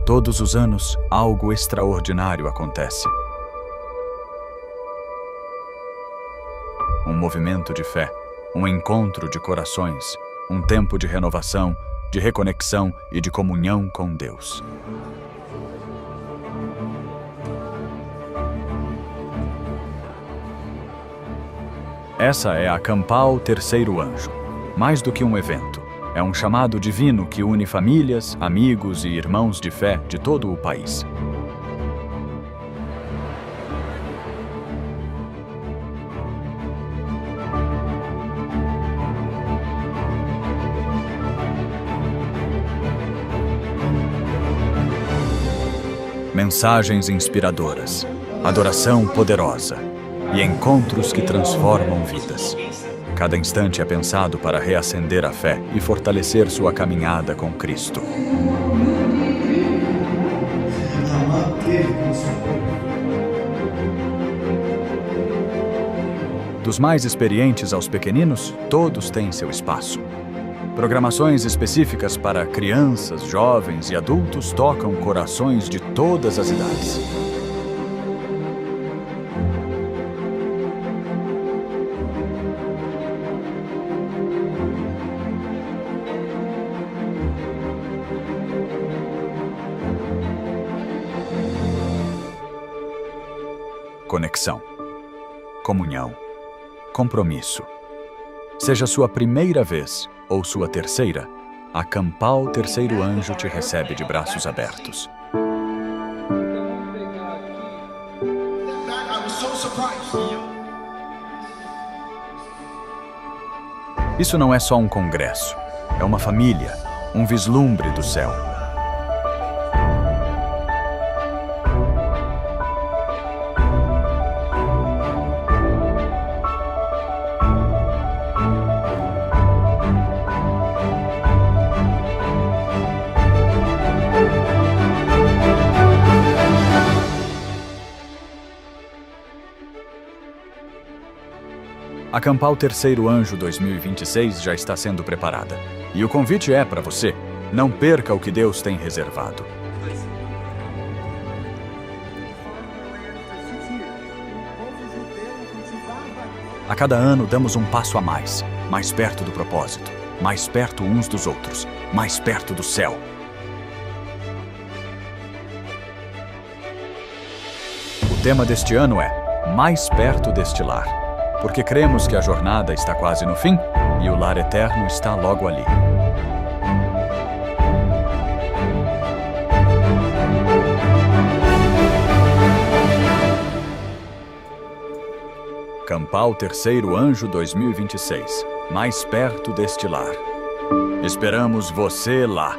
Todos os anos, algo extraordinário acontece. Um movimento de fé, um encontro de corações, um tempo de renovação, de reconexão e de comunhão com Deus. Essa é a Campal Terceiro Anjo. Mais do que um evento, é um chamado divino que une famílias, amigos e irmãos de fé de todo o país. Mensagens inspiradoras, adoração poderosa e encontros que transformam vidas. Cada instante é pensado para reacender a fé e fortalecer sua caminhada com Cristo. Dos mais experientes aos pequeninos, todos têm seu espaço. Programações específicas para crianças, jovens e adultos tocam corações de todas as idades. Conexão, comunhão, compromisso. Seja sua primeira vez ou sua terceira, a Campal Terceiro Anjo te recebe de braços abertos. Isso não é só um congresso, é uma família, um vislumbre do céu. A Campal Terceiro Anjo 2026 já está sendo preparada. E o convite é para você. Não perca o que Deus tem reservado. A cada ano damos um passo a mais perto do propósito, mais perto uns dos outros, mais perto do céu. O tema deste ano é Mais Perto deste Lar. Porque cremos que a jornada está quase no fim e o lar eterno está logo ali. Campal Terceiro Anjo 2026. Mais perto deste lar. Esperamos você lá.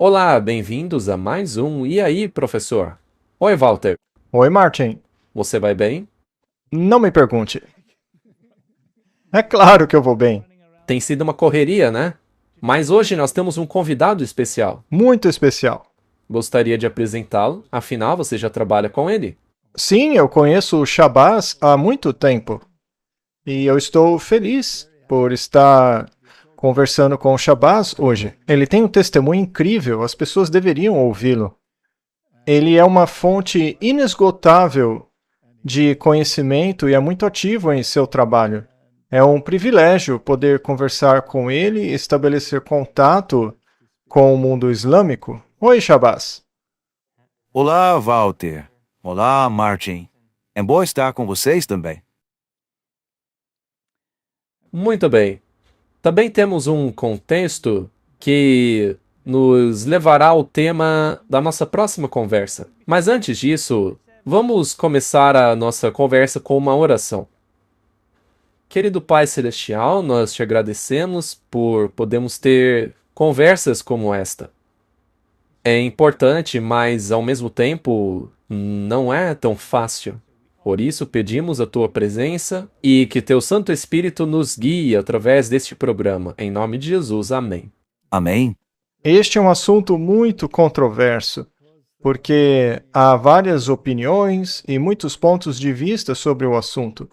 Olá, bem-vindos a mais um E aí, professor? Oi, Walter. Oi, Martin. Você vai bem? Não me pergunte. É claro que eu vou bem. Tem sido uma correria, né? Mas hoje nós temos um convidado especial. Muito especial. Gostaria de apresentá-lo, afinal você já trabalha com ele. Sim, eu conheço o Shabazz há muito tempo. E eu estou feliz por estar conversando com o Shabazz hoje. Ele tem um testemunho incrível, as pessoas deveriam ouvi-lo. Ele é uma fonte inesgotável de conhecimento e é muito ativo em seu trabalho. É um privilégio poder conversar com ele e estabelecer contato com o mundo islâmico. Oi, Shabazz. Olá, Walter. Olá, Martin. É bom estar com vocês também. Muito bem. Também temos um contexto que nos levará ao tema da nossa próxima conversa. Mas antes disso, vamos começar a nossa conversa com uma oração. Querido Pai Celestial, nós te agradecemos por podermos ter conversas como esta. É importante, mas ao mesmo tempo não é tão fácil. Por isso pedimos a tua presença e que teu Santo Espírito nos guie através deste programa. Em nome de Jesus, amém. Amém? Este é um assunto muito controverso, porque há várias opiniões e muitos pontos de vista sobre o assunto.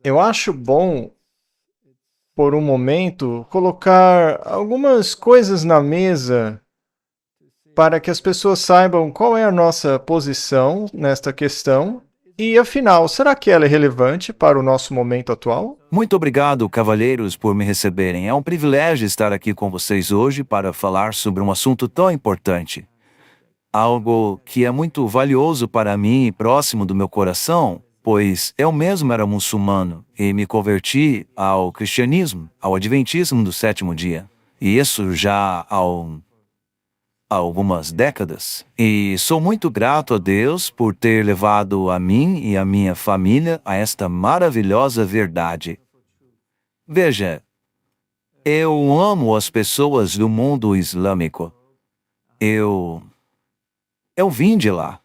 Eu acho bom, por um momento, colocar algumas coisas na mesa para que as pessoas saibam qual é a nossa posição nesta questão e, afinal, será que ela é relevante para o nosso momento atual? Muito obrigado, cavalheiros, por me receberem. É um privilégio estar aqui com vocês hoje para falar sobre um assunto tão importante. Algo que é muito valioso para mim e próximo do meu coração, pois eu mesmo era muçulmano e me converti ao cristianismo, ao adventismo do sétimo dia. E isso já há algumas décadas. E sou muito grato a Deus por ter levado a mim e a minha família a esta maravilhosa verdade. Veja, eu amo as pessoas do mundo islâmico. Eu vim de lá.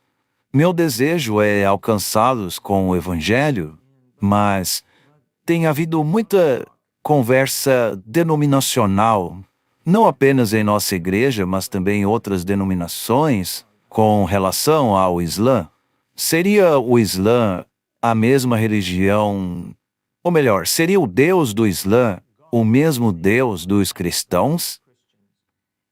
Meu desejo é alcançá-los com o Evangelho, mas tem havido muita conversa denominacional, não apenas em nossa igreja, mas também em outras denominações, com relação ao Islã. Seria o Islã a mesma religião, ou melhor, seria o Deus do Islã o mesmo Deus dos cristãos?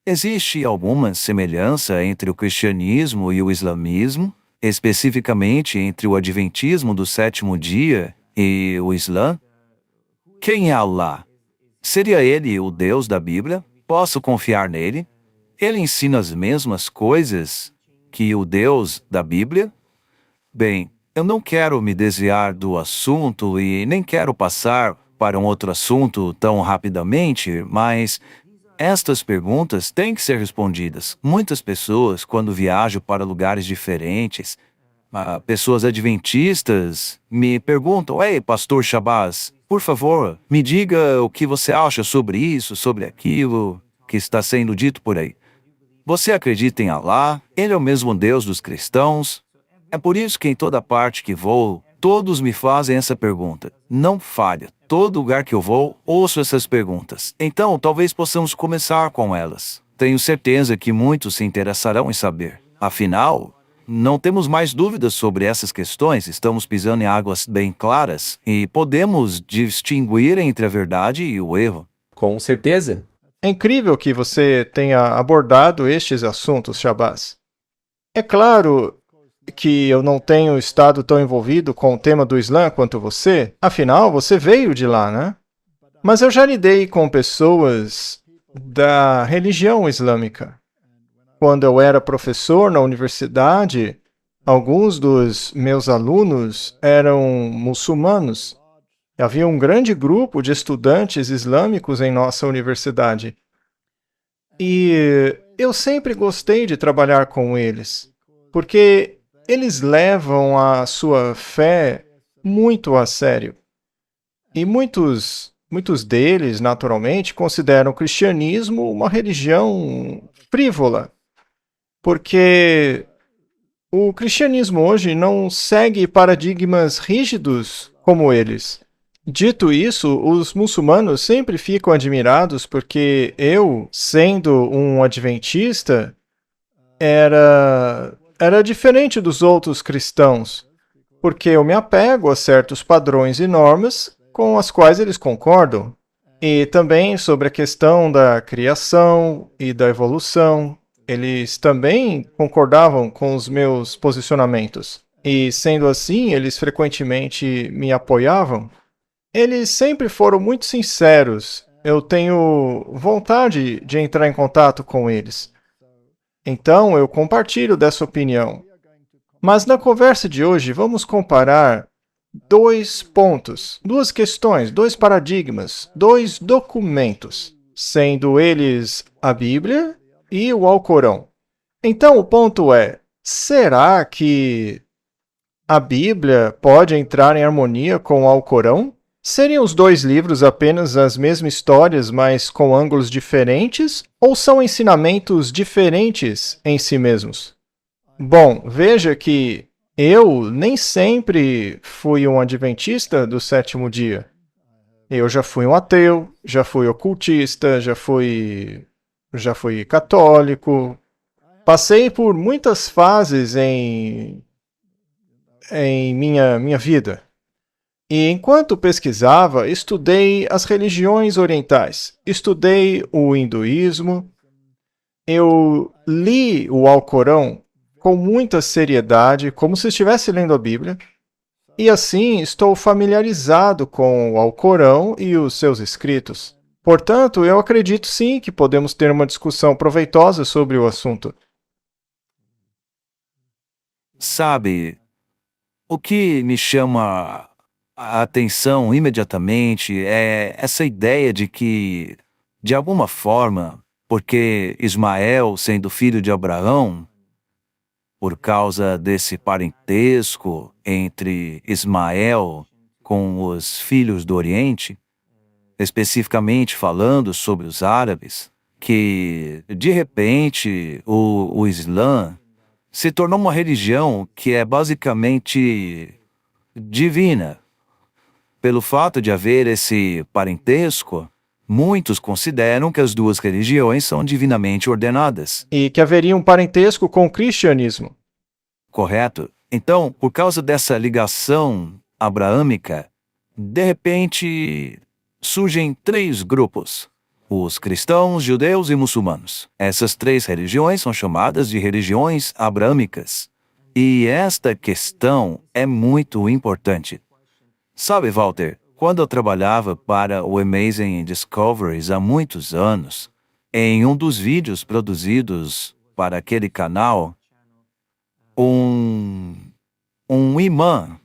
Existe alguma semelhança entre o cristianismo e o islamismo, especificamente entre o adventismo do sétimo dia e o Islã? Quem é Allah? Seria ele o Deus da Bíblia? Posso confiar nele? Ele ensina as mesmas coisas que o Deus da Bíblia? Bem, eu não quero me desviar do assunto e nem quero passar para um outro assunto tão rapidamente, mas estas perguntas têm que ser respondidas. Muitas pessoas, quando viajam para lugares diferentes, pessoas adventistas, me perguntam: "Ei, pastor Shabazz, por favor, me diga o que você acha sobre isso, sobre aquilo que está sendo dito por aí. Você acredita em Allah? Ele é o mesmo Deus dos cristãos?" É por isso que em toda parte que vou, todos me fazem essa pergunta. Não falha. Todo lugar que eu vou, ouço essas perguntas. Então, talvez possamos começar com elas. Tenho certeza que muitos se interessarão em saber. Afinal, não temos mais dúvidas sobre essas questões, estamos pisando em águas bem claras e podemos distinguir entre a verdade e o erro. Com certeza. É incrível que você tenha abordado estes assuntos, Shabazz. É claro que eu não tenho estado tão envolvido com o tema do Islã quanto você, afinal, você veio de lá, né? Mas eu já lidei com pessoas da religião islâmica. Quando eu era professor na universidade, alguns dos meus alunos eram muçulmanos. Havia um grande grupo de estudantes islâmicos em nossa universidade. E eu sempre gostei de trabalhar com eles, porque eles levam a sua fé muito a sério. E muitos deles, naturalmente, consideram o cristianismo uma religião frívola, porque o cristianismo hoje não segue paradigmas rígidos como eles. Dito isso, os muçulmanos sempre ficam admirados porque eu, sendo um adventista, era diferente dos outros cristãos, porque eu me apego a certos padrões e normas com as quais eles concordam. E também sobre a questão da criação e da evolução. Eles também concordavam com os meus posicionamentos. E, sendo assim, eles frequentemente me apoiavam. Eles sempre foram muito sinceros. Eu tenho vontade de entrar em contato com eles. Então, eu compartilho dessa opinião. Mas na conversa de hoje, vamos comparar dois pontos, duas questões, dois paradigmas, dois documentos, sendo eles a Bíblia e o Alcorão. Então, o ponto é, será que a Bíblia pode entrar em harmonia com o Alcorão? Seriam os dois livros apenas as mesmas histórias, mas com ângulos diferentes? Ou são ensinamentos diferentes em si mesmos? Bom, veja que eu nem sempre fui um adventista do sétimo dia. Eu já fui um ateu, já fui ocultista, já fui católico. Passei por muitas fases em minha vida. E enquanto pesquisava, estudei as religiões orientais, estudei o hinduísmo, eu li o Alcorão com muita seriedade, como se estivesse lendo a Bíblia, e assim estou familiarizado com o Alcorão e os seus escritos. Portanto, eu acredito sim que podemos ter uma discussão proveitosa sobre o assunto. Sabe, o que me chama a atenção imediatamente é essa ideia de que, de alguma forma, porque Ismael, sendo filho de Abraão, por causa desse parentesco entre Ismael com os filhos do Oriente, especificamente falando sobre os árabes, que, de repente, o Islã se tornou uma religião que é basicamente divina. Pelo fato de haver esse parentesco, muitos consideram que as duas religiões são divinamente ordenadas. E que haveria um parentesco com o cristianismo. Correto? Então, por causa dessa ligação abraâmica, de repente surgem três grupos: os cristãos, judeus e muçulmanos. Essas três religiões são chamadas de religiões abraâmicas. E esta questão é muito importante. Sabe, Walter, quando eu trabalhava para o Amazing Discoveries há muitos anos, em um dos vídeos produzidos para aquele canal, um imã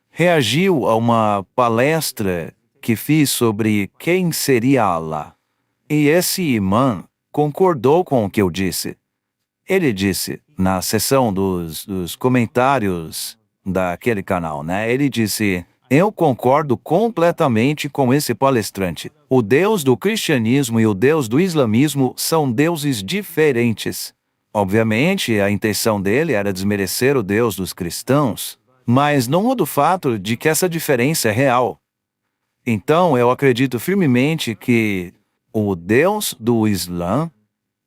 reagiu a uma palestra que fiz sobre quem seria Allah. E esse imã concordou com o que eu disse. Ele disse, na seção dos comentários daquele canal, né? Ele disse: eu concordo completamente com esse palestrante. O Deus do cristianismo e o Deus do islamismo são deuses diferentes. Obviamente, a intenção dele era desmerecer o Deus dos cristãos, mas não muda o fato de que essa diferença é real. Então, eu acredito firmemente que o Deus do Islã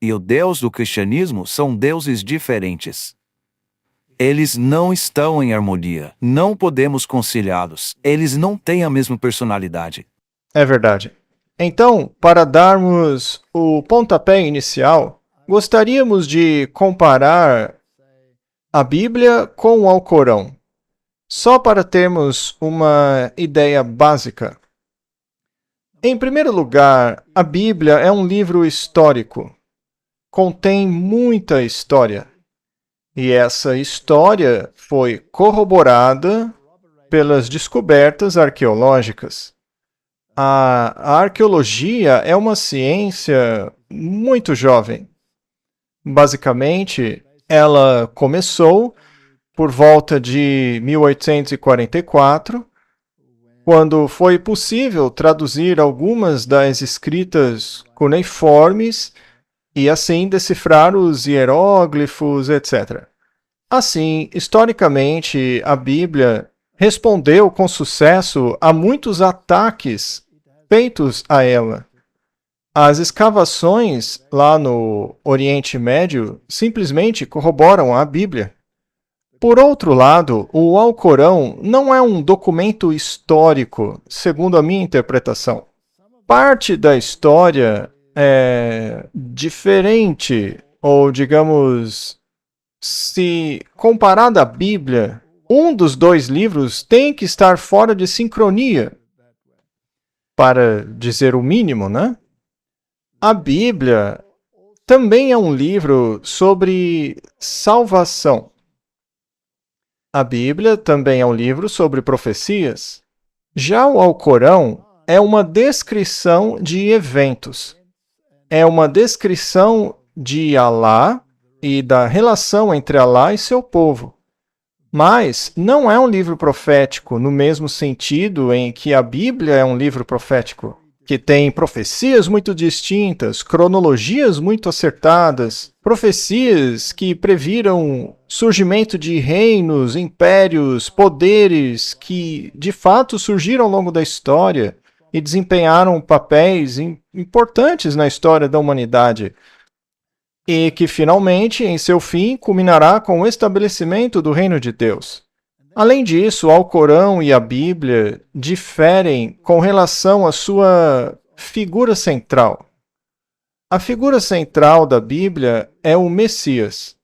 e o Deus do cristianismo são deuses diferentes. Eles não estão em harmonia. Não podemos conciliá-los. Eles não têm a mesma personalidade. É verdade. Então, para darmos o pontapé inicial, gostaríamos de comparar a Bíblia com o Alcorão, só para termos uma ideia básica. Em primeiro lugar, a Bíblia é um livro histórico. Contém muita história. E essa história foi corroborada pelas descobertas arqueológicas. A arqueologia é uma ciência muito jovem. Basicamente, ela começou por volta de 1844, quando foi possível traduzir algumas das escritas cuneiformes e assim decifrar os hieróglifos, etc. Assim, historicamente, a Bíblia respondeu com sucesso a muitos ataques feitos a ela. As escavações lá no Oriente Médio simplesmente corroboram a Bíblia. Por outro lado, o Alcorão não é um documento histórico, segundo a minha interpretação. parte da história é diferente, ou digamos, se comparada à Bíblia, um dos dois livros tem que estar fora de sincronia, para dizer o mínimo, né? A Bíblia também é um livro sobre salvação. A Bíblia também é um livro sobre profecias. Já o Alcorão é uma descrição de eventos. É uma descrição de Alá e da relação entre Alá e seu povo. Mas não é um livro profético no mesmo sentido em que a Bíblia é um livro profético, que tem profecias muito distintas, cronologias muito acertadas, profecias que previram surgimento de reinos, impérios, poderes que de fato surgiram ao longo da história e desempenharam papéis importantes na história da humanidade. E que finalmente, em seu fim, culminará com o estabelecimento do reino de Deus. Além disso, o Alcorão e a Bíblia diferem com relação à sua figura central. A figura central da Bíblia é o Messias.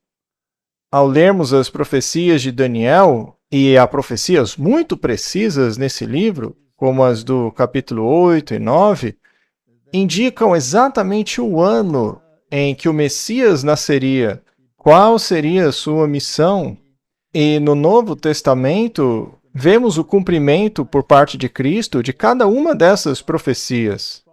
Ao lermos as profecias de Daniel, e há profecias muito precisas nesse livro, como as do capítulo 8 e 9, indicam exatamente o ano em que o Messias nasceria, qual seria a sua missão. E no Novo Testamento, vemos o cumprimento por parte de Cristo de cada uma dessas profecias.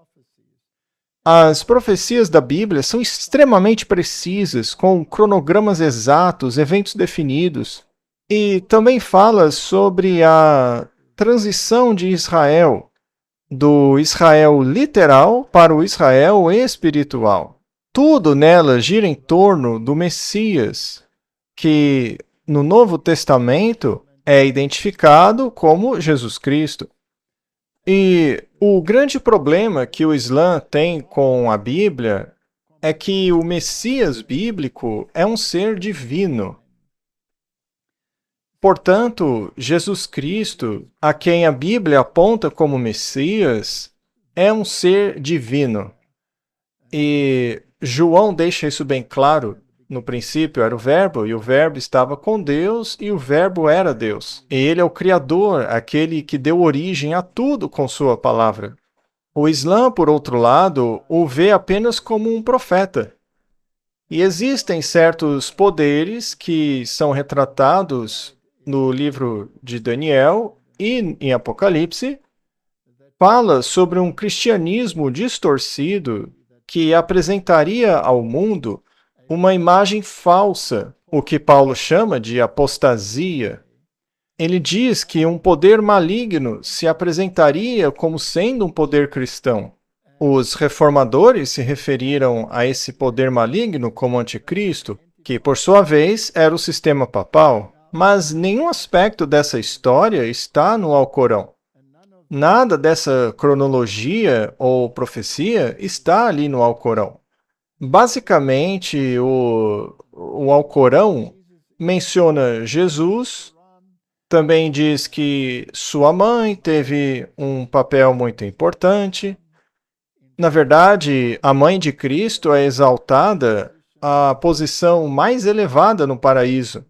As profecias da Bíblia são extremamente precisas, com cronogramas exatos, eventos definidos. E também fala sobre a transição de Israel, do Israel literal para o Israel espiritual. Tudo nela gira em torno do Messias, que no Novo Testamento é identificado como Jesus Cristo. E o grande problema que o Islã tem com a Bíblia é que o Messias bíblico é um ser divino. Portanto, Jesus Cristo, a quem a Bíblia aponta como Messias, é um ser divino. E João deixa isso bem claro. No princípio era o Verbo, e o Verbo estava com Deus, e o Verbo era Deus. E ele é o Criador, aquele que deu origem a tudo com sua palavra. O Islã, por outro lado, o vê apenas como um profeta. E existem certos poderes que são retratados no livro de Daniel e em Apocalipse. Fala sobre um cristianismo distorcido que apresentaria ao mundo uma imagem falsa, o que Paulo chama de apostasia. Ele diz que um poder maligno se apresentaria como sendo um poder cristão. Os reformadores se referiram a esse poder maligno como anticristo, que por sua vez era o sistema papal, mas nenhum aspecto dessa história está no Alcorão. Nada dessa cronologia ou profecia está ali no Alcorão. Basicamente, o Alcorão menciona Jesus, também diz que sua mãe teve um papel muito importante. Na verdade, a mãe de Cristo é exaltada à posição mais elevada no paraíso,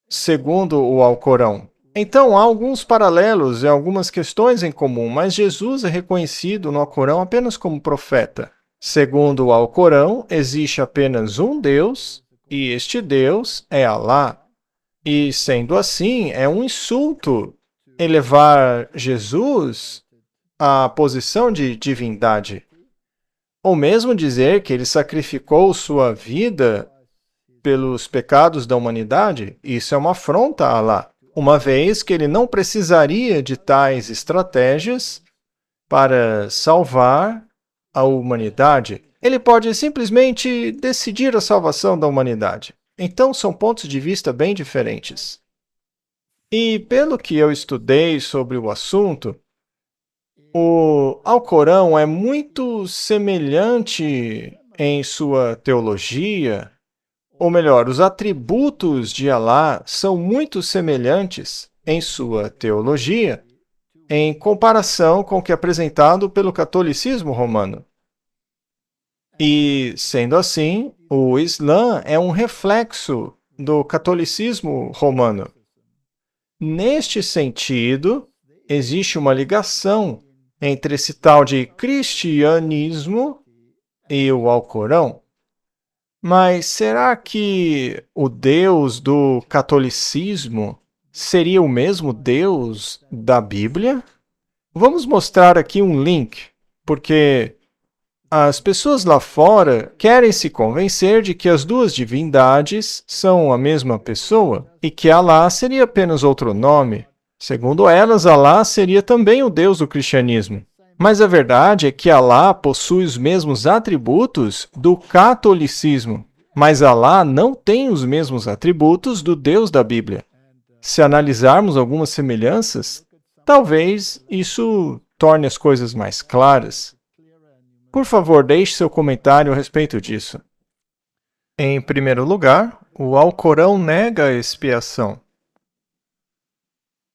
segundo o Alcorão. Então, há alguns paralelos e algumas questões em comum, mas Jesus é reconhecido no Alcorão apenas como profeta. Segundo o Alcorão, existe apenas um Deus, e este Deus é Alá. E, sendo assim, é um insulto elevar Jesus à posição de divindade. Ou mesmo dizer que ele sacrificou sua vida pelos pecados da humanidade, isso é uma afronta a Alá, uma vez que ele não precisaria de tais estratégias para salvar a humanidade. Ele pode simplesmente decidir a salvação da humanidade. Então, são pontos de vista bem diferentes. E pelo que eu estudei sobre o assunto, o Alcorão é muito semelhante em sua teologia, ou melhor, os atributos de Alá são muito semelhantes em sua teologia em comparação com o que é apresentado pelo catolicismo romano. E, sendo assim, o Islã é um reflexo do catolicismo romano. Neste sentido, existe uma ligação entre esse tal de cristianismo e o Alcorão. Mas será que o Deus do catolicismo seria o mesmo Deus da Bíblia? Vamos mostrar aqui um link, porque as pessoas lá fora querem se convencer de que as duas divindades são a mesma pessoa e que Alá seria apenas outro nome. Segundo elas, Alá seria também o Deus do cristianismo. Mas a verdade é que Alá possui os mesmos atributos do catolicismo, mas Alá não tem os mesmos atributos do Deus da Bíblia. Se analisarmos algumas semelhanças, talvez isso torne as coisas mais claras. Por favor, deixe seu comentário a respeito disso. Em primeiro lugar, o Alcorão nega a expiação.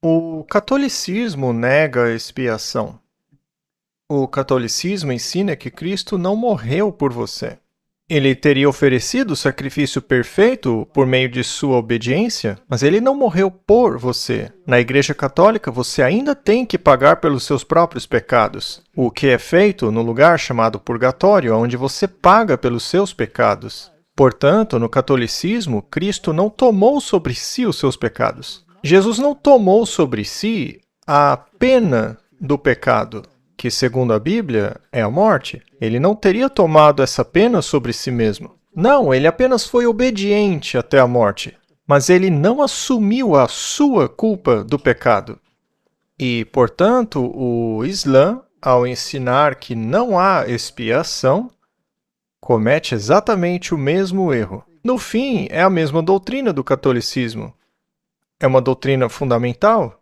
O catolicismo nega a expiação. O catolicismo ensina que Cristo não morreu por você. Ele teria oferecido o sacrifício perfeito por meio de sua obediência, mas ele não morreu por você. Na Igreja Católica, você ainda tem que pagar pelos seus próprios pecados, o que é feito no lugar chamado purgatório, onde você paga pelos seus pecados. Portanto, no catolicismo, Cristo não tomou sobre si os seus pecados. Jesus não tomou sobre si a pena do pecado, que, segundo a Bíblia, é a morte. Ele não teria tomado essa pena sobre si mesmo. Não, ele apenas foi obediente até a morte. Mas ele não assumiu a sua culpa do pecado. E, portanto, o Islã, ao ensinar que não há expiação, comete exatamente o mesmo erro. No fim, é a mesma doutrina do catolicismo. É uma doutrina fundamental.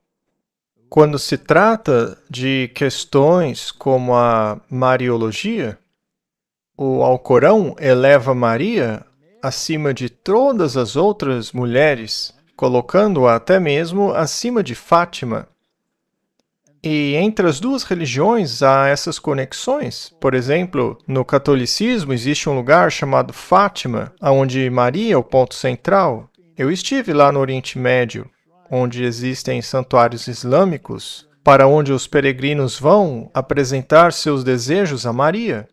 Quando se trata de questões como a Mariologia, o Alcorão eleva Maria acima de todas as outras mulheres, colocando-a até mesmo acima de Fátima. E entre as duas religiões há essas conexões. Por exemplo, no catolicismo existe um lugar chamado Fátima, onde Maria é o ponto central. Eu estive lá no Oriente Médio, onde existem santuários islâmicos, para onde os peregrinos vão apresentar seus desejos a Maria.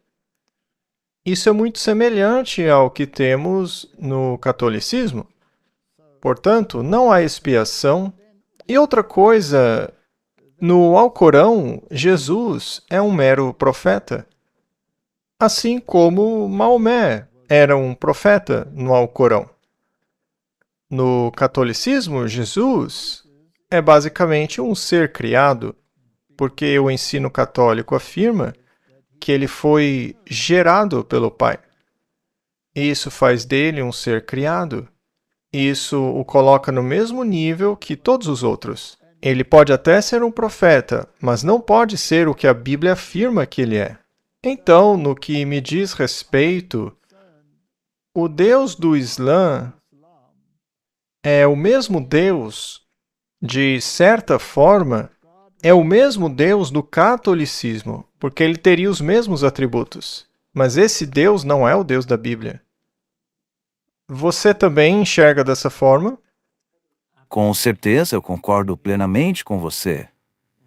Isso é muito semelhante ao que temos no catolicismo. Portanto, não há expiação. E outra coisa, no Alcorão, Jesus é um mero profeta, assim como Maomé era um profeta no Alcorão. No catolicismo, Jesus é basicamente um ser criado, porque o ensino católico afirma que ele foi gerado pelo Pai. Isso faz dele um ser criado. Isso o coloca no mesmo nível que todos os outros. Ele pode até ser um profeta, mas não pode ser o que a Bíblia afirma que ele é. Então, no que me diz respeito, o Deus do Islã é o mesmo Deus, de certa forma, é o mesmo Deus do catolicismo, porque ele teria os mesmos atributos. Mas esse Deus não é o Deus da Bíblia. Você também enxerga dessa forma? Com certeza, eu concordo plenamente com você.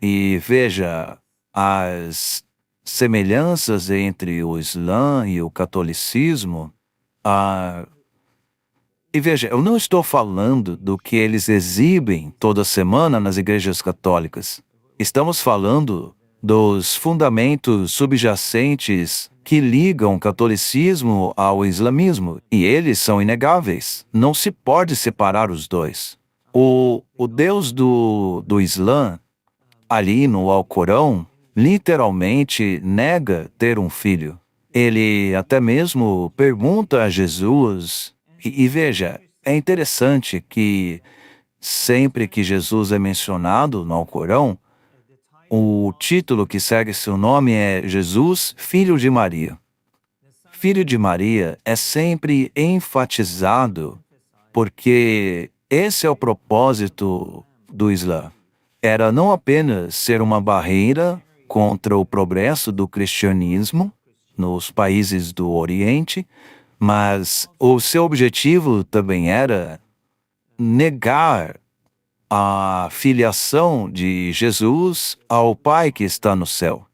E veja, as semelhanças entre o Islã e o catolicismo. E veja, eu não estou falando do que eles exibem toda semana nas igrejas católicas. Estamos falando dos fundamentos subjacentes que ligam o catolicismo ao islamismo, e eles são inegáveis. Não se pode separar os dois. O Deus do Islã, ali no Alcorão, literalmente nega ter um filho. Ele até mesmo pergunta a Jesus, e veja, é interessante que sempre que Jesus é mencionado no Alcorão, o título que segue seu nome é Jesus, Filho de Maria. Filho de Maria é sempre enfatizado porque esse é o propósito do Islã. era não apenas ser uma barreira contra o progresso do cristianismo nos países do Oriente, mas o seu objetivo também era negar a filiação de Jesus ao Pai que está no céu.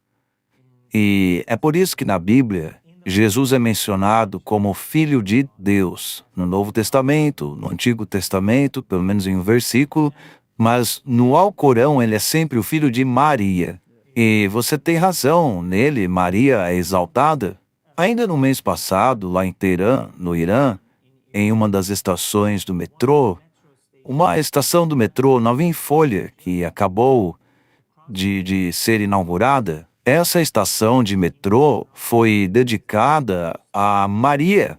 E é por isso que na Bíblia, Jesus é mencionado como Filho de Deus, no Novo Testamento, no Antigo Testamento, pelo menos em um versículo, mas no Alcorão ele é sempre o filho de Maria. E você tem razão, nele Maria é exaltada. Ainda no mês passado, lá em Teherã, no Irã, em uma das estações do metrô, uma estação do metrô nova em folha que acabou de ser inaugurada, essa estação de metrô foi dedicada a Maria.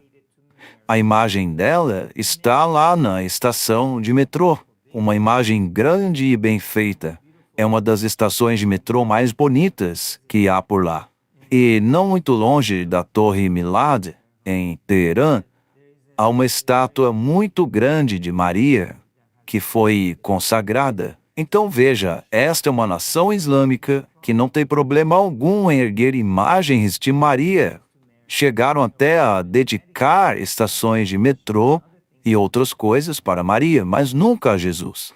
A imagem dela está lá na estação de metrô, uma imagem grande e bem feita. É uma das estações de metrô mais bonitas que há por lá. E não muito longe da Torre Milad, em Teherã, há uma estátua muito grande de Maria, que foi consagrada. Então veja, esta é uma nação islâmica que não tem problema algum em erguer imagens de Maria. Chegaram até a dedicar estações de metrô e outras coisas para Maria, mas nunca a Jesus.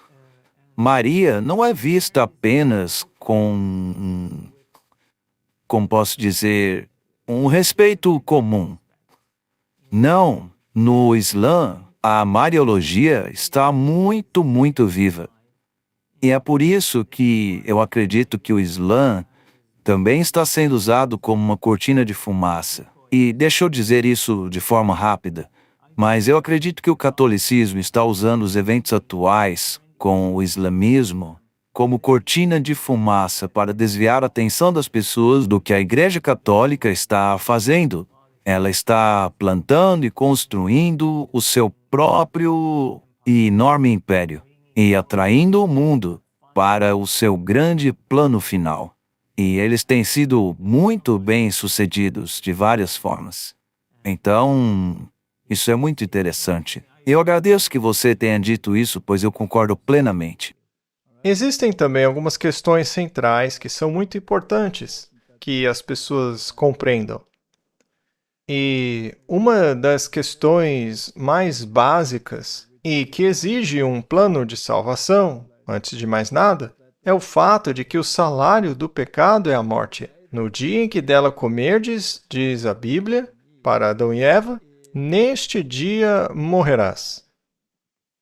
Maria não é vista apenas como posso dizer, um respeito comum. Não, no Islã, a Mariologia está muito, muito viva. E é por isso que eu acredito que o Islã também está sendo usado como uma cortina de fumaça. E deixa eu dizer isso de forma rápida, mas eu acredito que o catolicismo está usando os eventos atuais com o islamismo como cortina de fumaça para desviar a atenção das pessoas do que a Igreja Católica está fazendo. Ela está plantando e construindo o seu próprio e enorme império e atraindo o mundo para o seu grande plano final. E eles têm sido muito bem-sucedidos de várias formas. Então, isso é muito interessante. Eu agradeço que você tenha dito isso, pois eu concordo plenamente. Existem também algumas questões centrais que são muito importantes que as pessoas compreendam. E uma das questões mais básicas e que exige um plano de salvação, antes de mais nada, é o fato de que o salário do pecado é a morte. No dia em que dela comerdes, diz a Bíblia, para Adão e Eva, neste dia morrerás.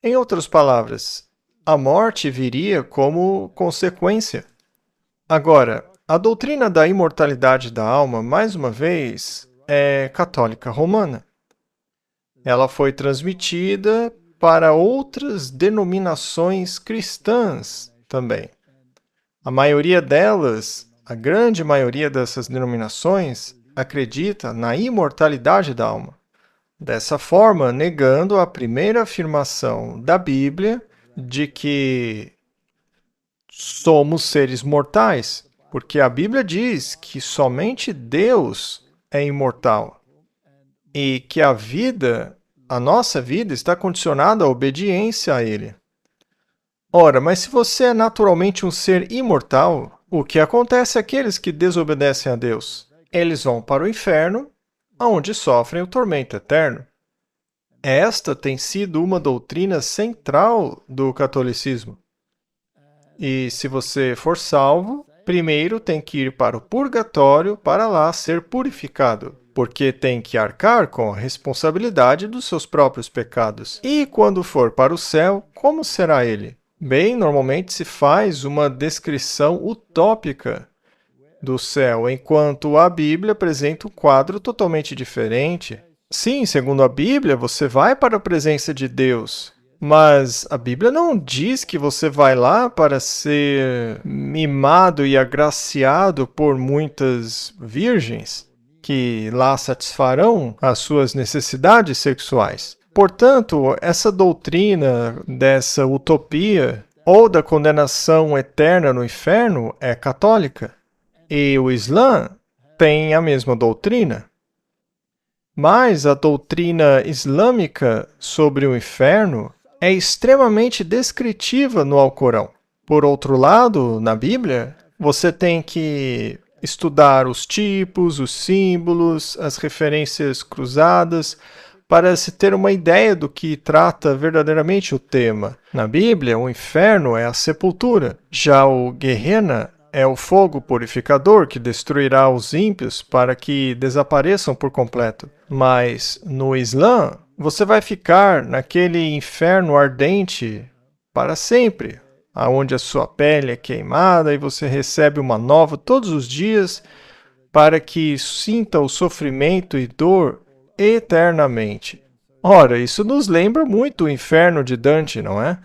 Em outras palavras, a morte viria como consequência. Agora, a doutrina da imortalidade da alma, mais uma vez, é católica romana. Ela foi transmitida para outras denominações cristãs também. A maioria delas, a grande maioria dessas denominações, acredita na imortalidade da alma. Dessa forma, negando a primeira afirmação da Bíblia de que somos seres mortais, porque a Bíblia diz que somente Deus é imortal e que a nossa vida está condicionada à obediência a Ele. Ora, mas se você é naturalmente um ser imortal, o que acontece àqueles que desobedecem a Deus? Eles vão para o inferno, onde sofrem o tormento eterno. Esta tem sido uma doutrina central do catolicismo. E se você for salvo, primeiro tem que ir para o purgatório para lá ser purificado, porque tem que arcar com a responsabilidade dos seus próprios pecados. E quando for para o céu, como será ele? Bem, normalmente se faz uma descrição utópica do céu, enquanto a Bíblia apresenta um quadro totalmente diferente. Sim, segundo a Bíblia, você vai para a presença de Deus, mas a Bíblia não diz que você vai lá para ser mimado e agraciado por muitas virgens que lá satisfarão as suas necessidades sexuais. Portanto, essa doutrina dessa utopia ou da condenação eterna no inferno é católica. E o Islã tem a mesma doutrina. Mas a doutrina islâmica sobre o inferno é extremamente descritiva no Alcorão. Por outro lado, na Bíblia, você tem que estudar os tipos, os símbolos, as referências cruzadas, para se ter uma ideia do que trata verdadeiramente o tema. Na Bíblia, o inferno é a sepultura, já o Gehenna é o fogo purificador que destruirá os ímpios para que desapareçam por completo. Mas no Islã, você vai ficar naquele inferno ardente para sempre, aonde a sua pele é queimada e você recebe uma nova todos os dias para que sinta o sofrimento e dor eternamente. Ora, isso nos lembra muito o inferno de Dante, não é?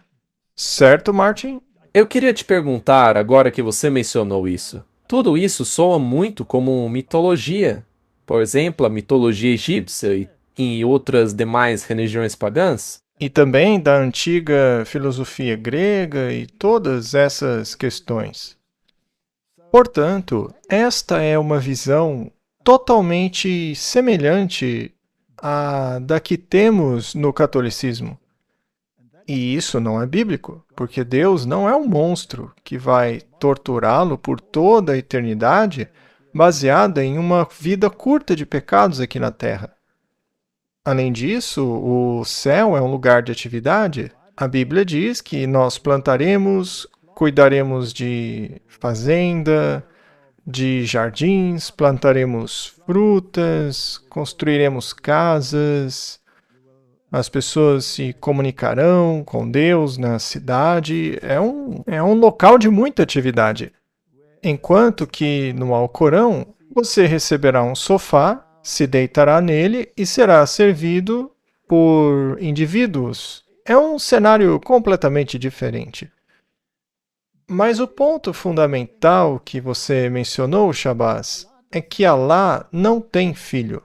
Certo, Martin? Eu queria te perguntar, agora que você mencionou isso. Tudo isso soa muito como mitologia. Por exemplo, a mitologia egípcia e outras demais religiões pagãs. E também da antiga filosofia grega e todas essas questões. Portanto, esta é uma visão totalmente semelhante à da que temos no catolicismo. E isso não é bíblico, porque Deus não é um monstro que vai torturá-lo por toda a eternidade baseada em uma vida curta de pecados aqui na Terra. Além disso, o céu é um lugar de atividade. A Bíblia diz que nós plantaremos, cuidaremos de fazenda, de jardins, plantaremos frutas, construiremos casas, as pessoas se comunicarão com Deus na cidade. É um local de muita atividade. Enquanto que no Alcorão, você receberá um sofá, se deitará nele e será servido por indivíduos. É um cenário completamente diferente. Mas o ponto fundamental que você mencionou, Shabazz, é que Alá não tem filho.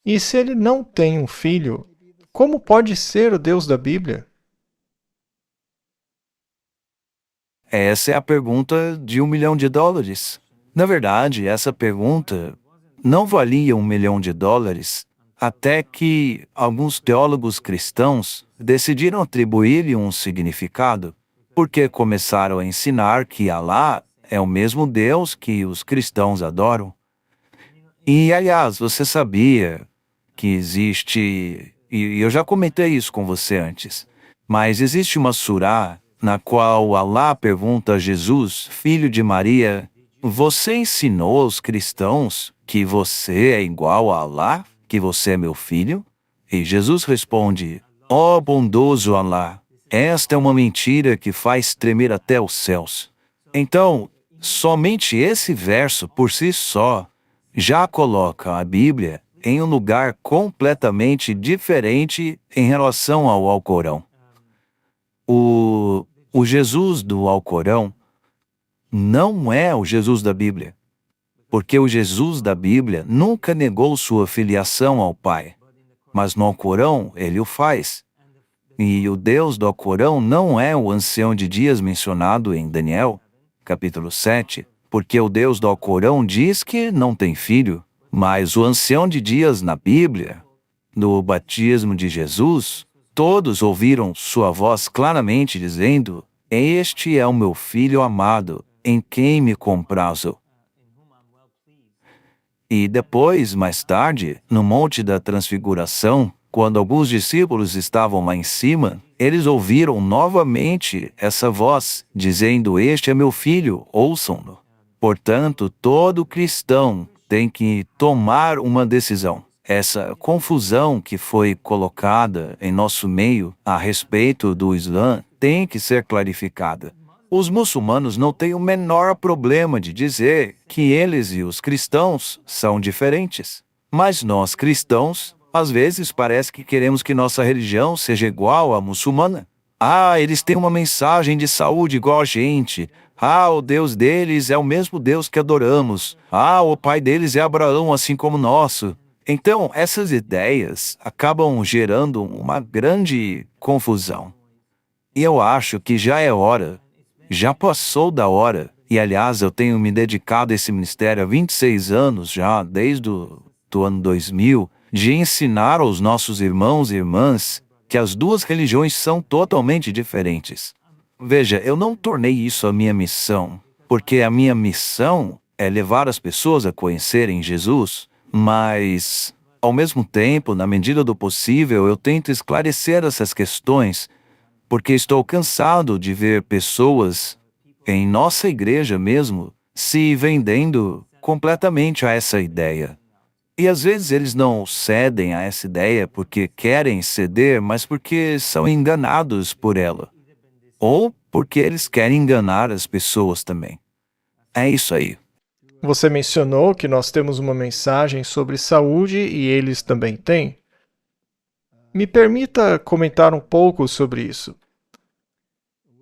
E se ele não tem um filho, como pode ser o Deus da Bíblia? Essa é a pergunta de $1 milhão. Na verdade, essa pergunta não valia $1 milhão, até que alguns teólogos cristãos decidiram atribuir-lhe um significado, porque começaram a ensinar que Alá é o mesmo Deus que os cristãos adoram. E, aliás, você sabia que existe, e eu já comentei isso com você antes, mas existe uma surá na qual Alá pergunta a Jesus, filho de Maria, você ensinou aos cristãos que você é igual a Alá, que você é meu filho? E Jesus responde, ó bondoso Alá, esta é uma mentira que faz tremer até os céus. Então, somente esse verso por si só já coloca a Bíblia em um lugar completamente diferente em relação ao Alcorão. O Jesus do Alcorão não é o Jesus da Bíblia, porque o Jesus da Bíblia nunca negou sua filiação ao Pai, mas no Alcorão ele o faz. E o Deus do Alcorão não é o ancião de dias mencionado em Daniel, capítulo 7, porque o Deus do Alcorão diz que não tem filho, mas o ancião de dias na Bíblia, no batismo de Jesus, todos ouviram sua voz claramente dizendo, este é o meu filho amado, em quem me comprazo. E depois, mais tarde, no Monte da Transfiguração, quando alguns discípulos estavam lá em cima, eles ouviram novamente essa voz, dizendo, este é meu filho, ouçam-no. Portanto, todo cristão tem que tomar uma decisão. Essa confusão que foi colocada em nosso meio a respeito do Islã tem que ser clarificada. Os muçulmanos não têm o menor problema de dizer que eles e os cristãos são diferentes. Mas nós cristãos, às vezes parece que queremos que nossa religião seja igual à muçulmana. Ah, eles têm uma mensagem de saúde igual a gente. Ah, o Deus deles é o mesmo Deus que adoramos. Ah, o pai deles é Abraão, assim como o nosso. Então, essas ideias acabam gerando uma grande confusão. E eu acho que já é hora, já passou da hora, e aliás eu tenho me dedicado a esse ministério há 26 anos já, desde o ano 2000, de ensinar aos nossos irmãos e irmãs que as duas religiões são totalmente diferentes. Veja, eu não tornei isso a minha missão, porque a minha missão é levar as pessoas a conhecerem Jesus, mas, ao mesmo tempo, na medida do possível, eu tento esclarecer essas questões, porque estou cansado de ver pessoas, em nossa igreja mesmo, se vendendo completamente a essa ideia. E às vezes eles não cedem a essa ideia porque querem ceder, mas porque são enganados por ela. Ou porque eles querem enganar as pessoas também. É isso aí. Você mencionou que nós temos uma mensagem sobre saúde e eles também têm. Me permita comentar um pouco sobre isso.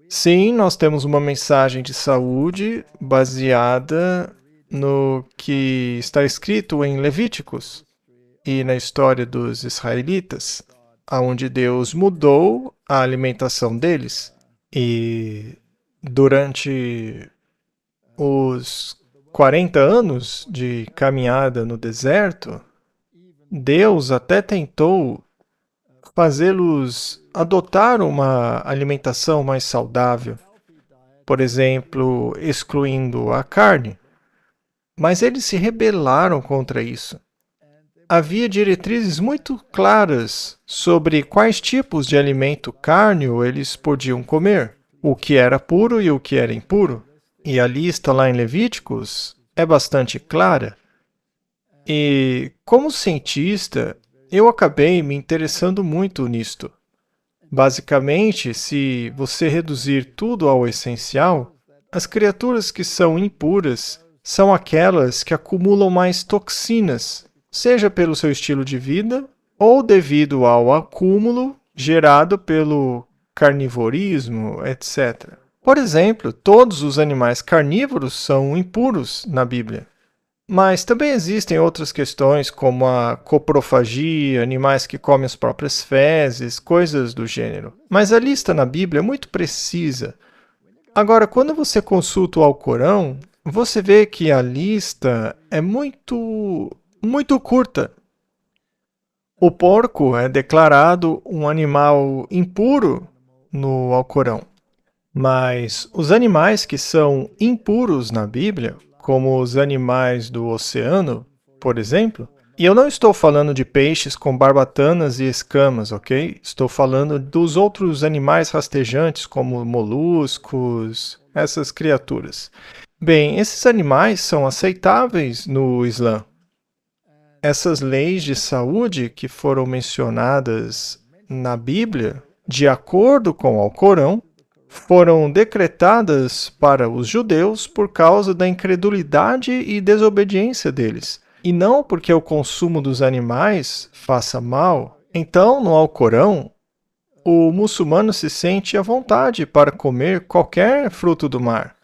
Sim, nós temos uma mensagem de saúde baseada no que está escrito em Levíticos e na história dos israelitas, onde Deus mudou a alimentação deles. E durante os 40 anos de caminhada no deserto, Deus até tentou fazê-los adotar uma alimentação mais saudável, por exemplo, excluindo a carne. Mas eles se rebelaram contra isso. Havia diretrizes muito claras sobre quais tipos de alimento cárneo eles podiam comer, o que era puro e o que era impuro. E a lista lá em Levíticos é bastante clara. E, como cientista, eu acabei me interessando muito nisto. Basicamente, se você reduzir tudo ao essencial, as criaturas que são impuras são aquelas que acumulam mais toxinas, seja pelo seu estilo de vida ou devido ao acúmulo gerado pelo carnivorismo, etc. Por exemplo, todos os animais carnívoros são impuros na Bíblia. Mas também existem outras questões, como a coprofagia, animais que comem as próprias fezes, coisas do gênero. Mas a lista na Bíblia é muito precisa. Agora, quando você consulta o Alcorão, você vê que a lista é muito curta. O porco é declarado um animal impuro no Alcorão. Mas os animais que são impuros na Bíblia, como os animais do oceano, por exemplo, e eu não estou falando de peixes com barbatanas e escamas, ok? Estou falando dos outros animais rastejantes, como moluscos, essas criaturas. Bem, esses animais são aceitáveis no Islã. Essas leis de saúde que foram mencionadas na Bíblia, de acordo com o Alcorão, foram decretadas para os judeus por causa da incredulidade e desobediência deles, e não porque o consumo dos animais faça mal. Então, no Alcorão, o muçulmano se sente à vontade para comer qualquer fruto do mar.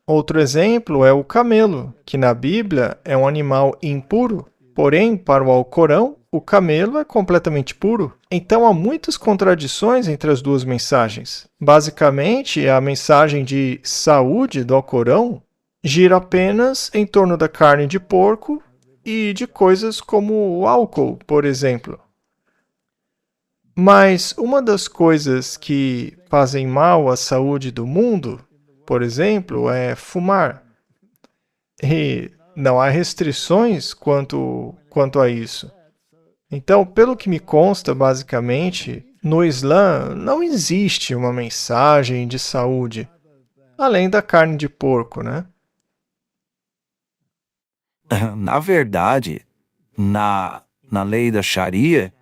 Outro exemplo é o camelo, que na Bíblia é um animal impuro, porém, para o Alcorão, o camelo é completamente puro. Então há muitas contradições entre as duas mensagens. Basicamente, a mensagem de saúde do Alcorão gira apenas em torno da carne de porco e de coisas como o álcool, por exemplo. Mas uma das coisas que fazem mal à saúde do mundo, por exemplo, é fumar. E não há restrições quanto a isso. Então, pelo que me consta, basicamente, no Islã não existe uma mensagem de saúde, além da carne de porco, né? Na verdade, na lei da Sharia,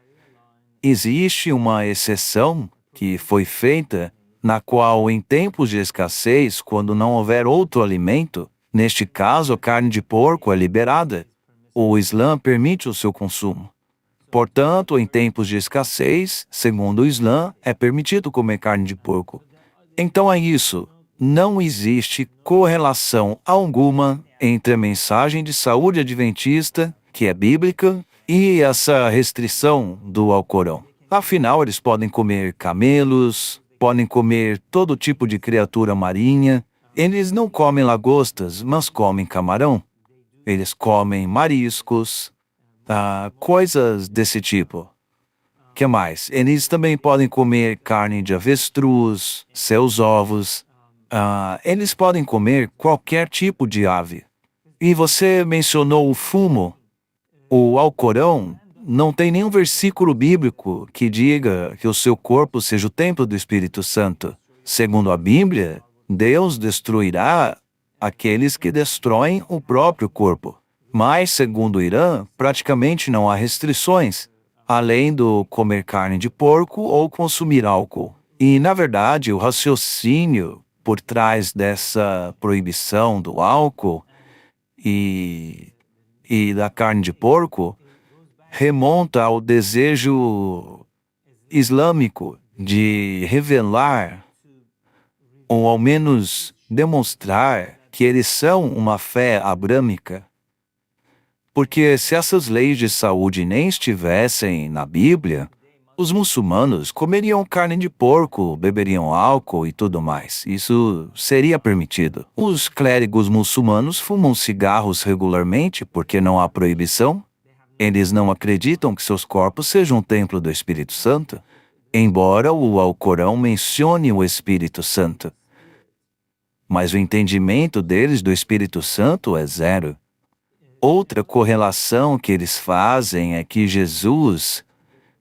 existe uma exceção que foi feita, na qual, em tempos de escassez, quando não houver outro alimento, neste caso a carne de porco é liberada. O Islã permite o seu consumo. Portanto, em tempos de escassez, segundo o Islã, é permitido comer carne de porco. Então é isso. Não existe correlação alguma entre a mensagem de saúde adventista, que é bíblica, e essa restrição do Alcorão. Afinal, eles podem comer camelos, podem comer todo tipo de criatura marinha. Eles não comem lagostas, mas comem camarão. Eles comem mariscos, coisas desse tipo. Que mais? Eles também podem comer carne de avestruz, seus ovos. Eles podem comer qualquer tipo de ave. E você mencionou o fumo. O Alcorão não tem nenhum versículo bíblico que diga que o seu corpo seja o templo do Espírito Santo. Segundo a Bíblia, Deus destruirá aqueles que destroem o próprio corpo. Mas, segundo o Irã, praticamente não há restrições, além do comer carne de porco ou consumir álcool. E, na verdade, o raciocínio por trás dessa proibição do álcool e da carne de porco remonta ao desejo islâmico de revelar, ou ao menos demonstrar, que eles são uma fé abrâmica. Porque se essas leis de saúde nem estivessem na Bíblia, os muçulmanos comeriam carne de porco, beberiam álcool e tudo mais. Isso seria permitido. Os clérigos muçulmanos fumam cigarros regularmente porque não há proibição. Eles não acreditam que seus corpos sejam um templo do Espírito Santo, embora o Alcorão mencione o Espírito Santo. Mas o entendimento deles do Espírito Santo é zero. Outra correlação que eles fazem é que Jesus,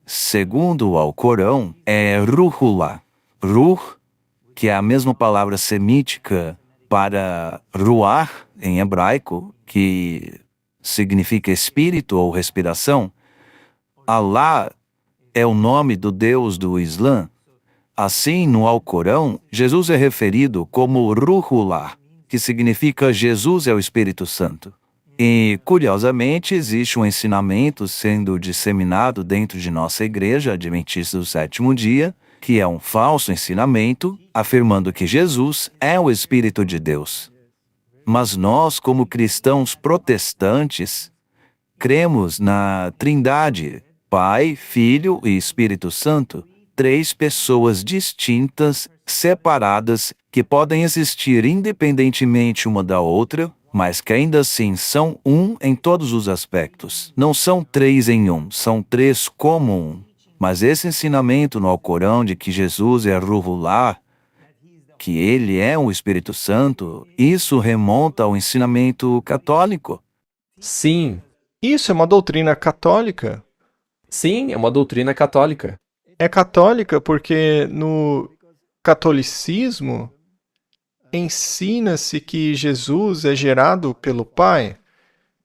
segundo o Alcorão, é Ruhullah. Ruh, que é a mesma palavra semítica para ruach, em hebraico, que significa espírito ou respiração. Allah é o nome do Deus do Islã. Assim, no Alcorão, Jesus é referido como Ruhullah, que significa Jesus é o Espírito Santo. E, curiosamente, existe um ensinamento sendo disseminado dentro de nossa igreja adventista do sétimo dia, que é um falso ensinamento, afirmando que Jesus é o Espírito de Deus. Mas nós, como cristãos protestantes, cremos na Trindade, Pai, Filho e Espírito Santo, três pessoas distintas, separadas, que podem existir independentemente uma da outra, mas que ainda assim são um em todos os aspectos. Não são três em um, são três como um. Mas esse ensinamento no Alcorão de que Jesus é Ruhullah, que ele é o Espírito Santo, isso remonta ao ensinamento católico. Sim, Isso é uma doutrina católica. sim, é uma doutrina católica. É católica porque no catolicismo ensina-se que Jesus é gerado pelo Pai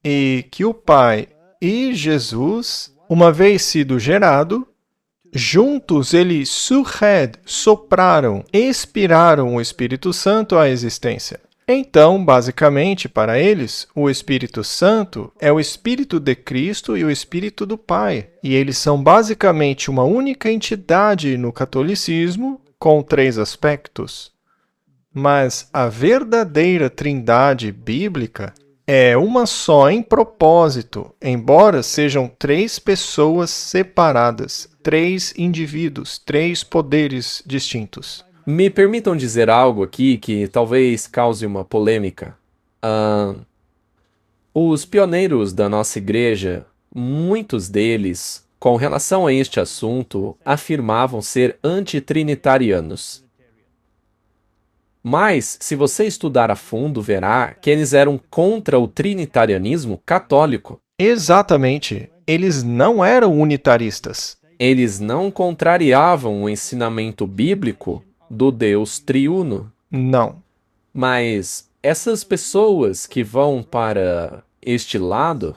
e que o Pai e Jesus, uma vez sido gerado, juntos eles sopraram, expiraram o Espírito Santo à existência. Então, basicamente, para eles, o Espírito Santo é o Espírito de Cristo e o Espírito do Pai. E eles são basicamente uma única entidade no catolicismo com três aspectos. Mas a verdadeira trindade bíblica é uma só em propósito, embora sejam três pessoas separadas, três indivíduos, três poderes distintos. Me permitam dizer algo aqui que talvez cause uma polêmica. Os pioneiros da nossa igreja, muitos deles, com relação a este assunto, afirmavam ser antitrinitarianos. Mas, se você estudar a fundo, verá que eles eram contra o trinitarianismo católico. Exatamente. Eles não eram unitaristas. Eles não contrariavam o ensinamento bíblico do Deus triuno. Não. Mas essas pessoas que vão para este lado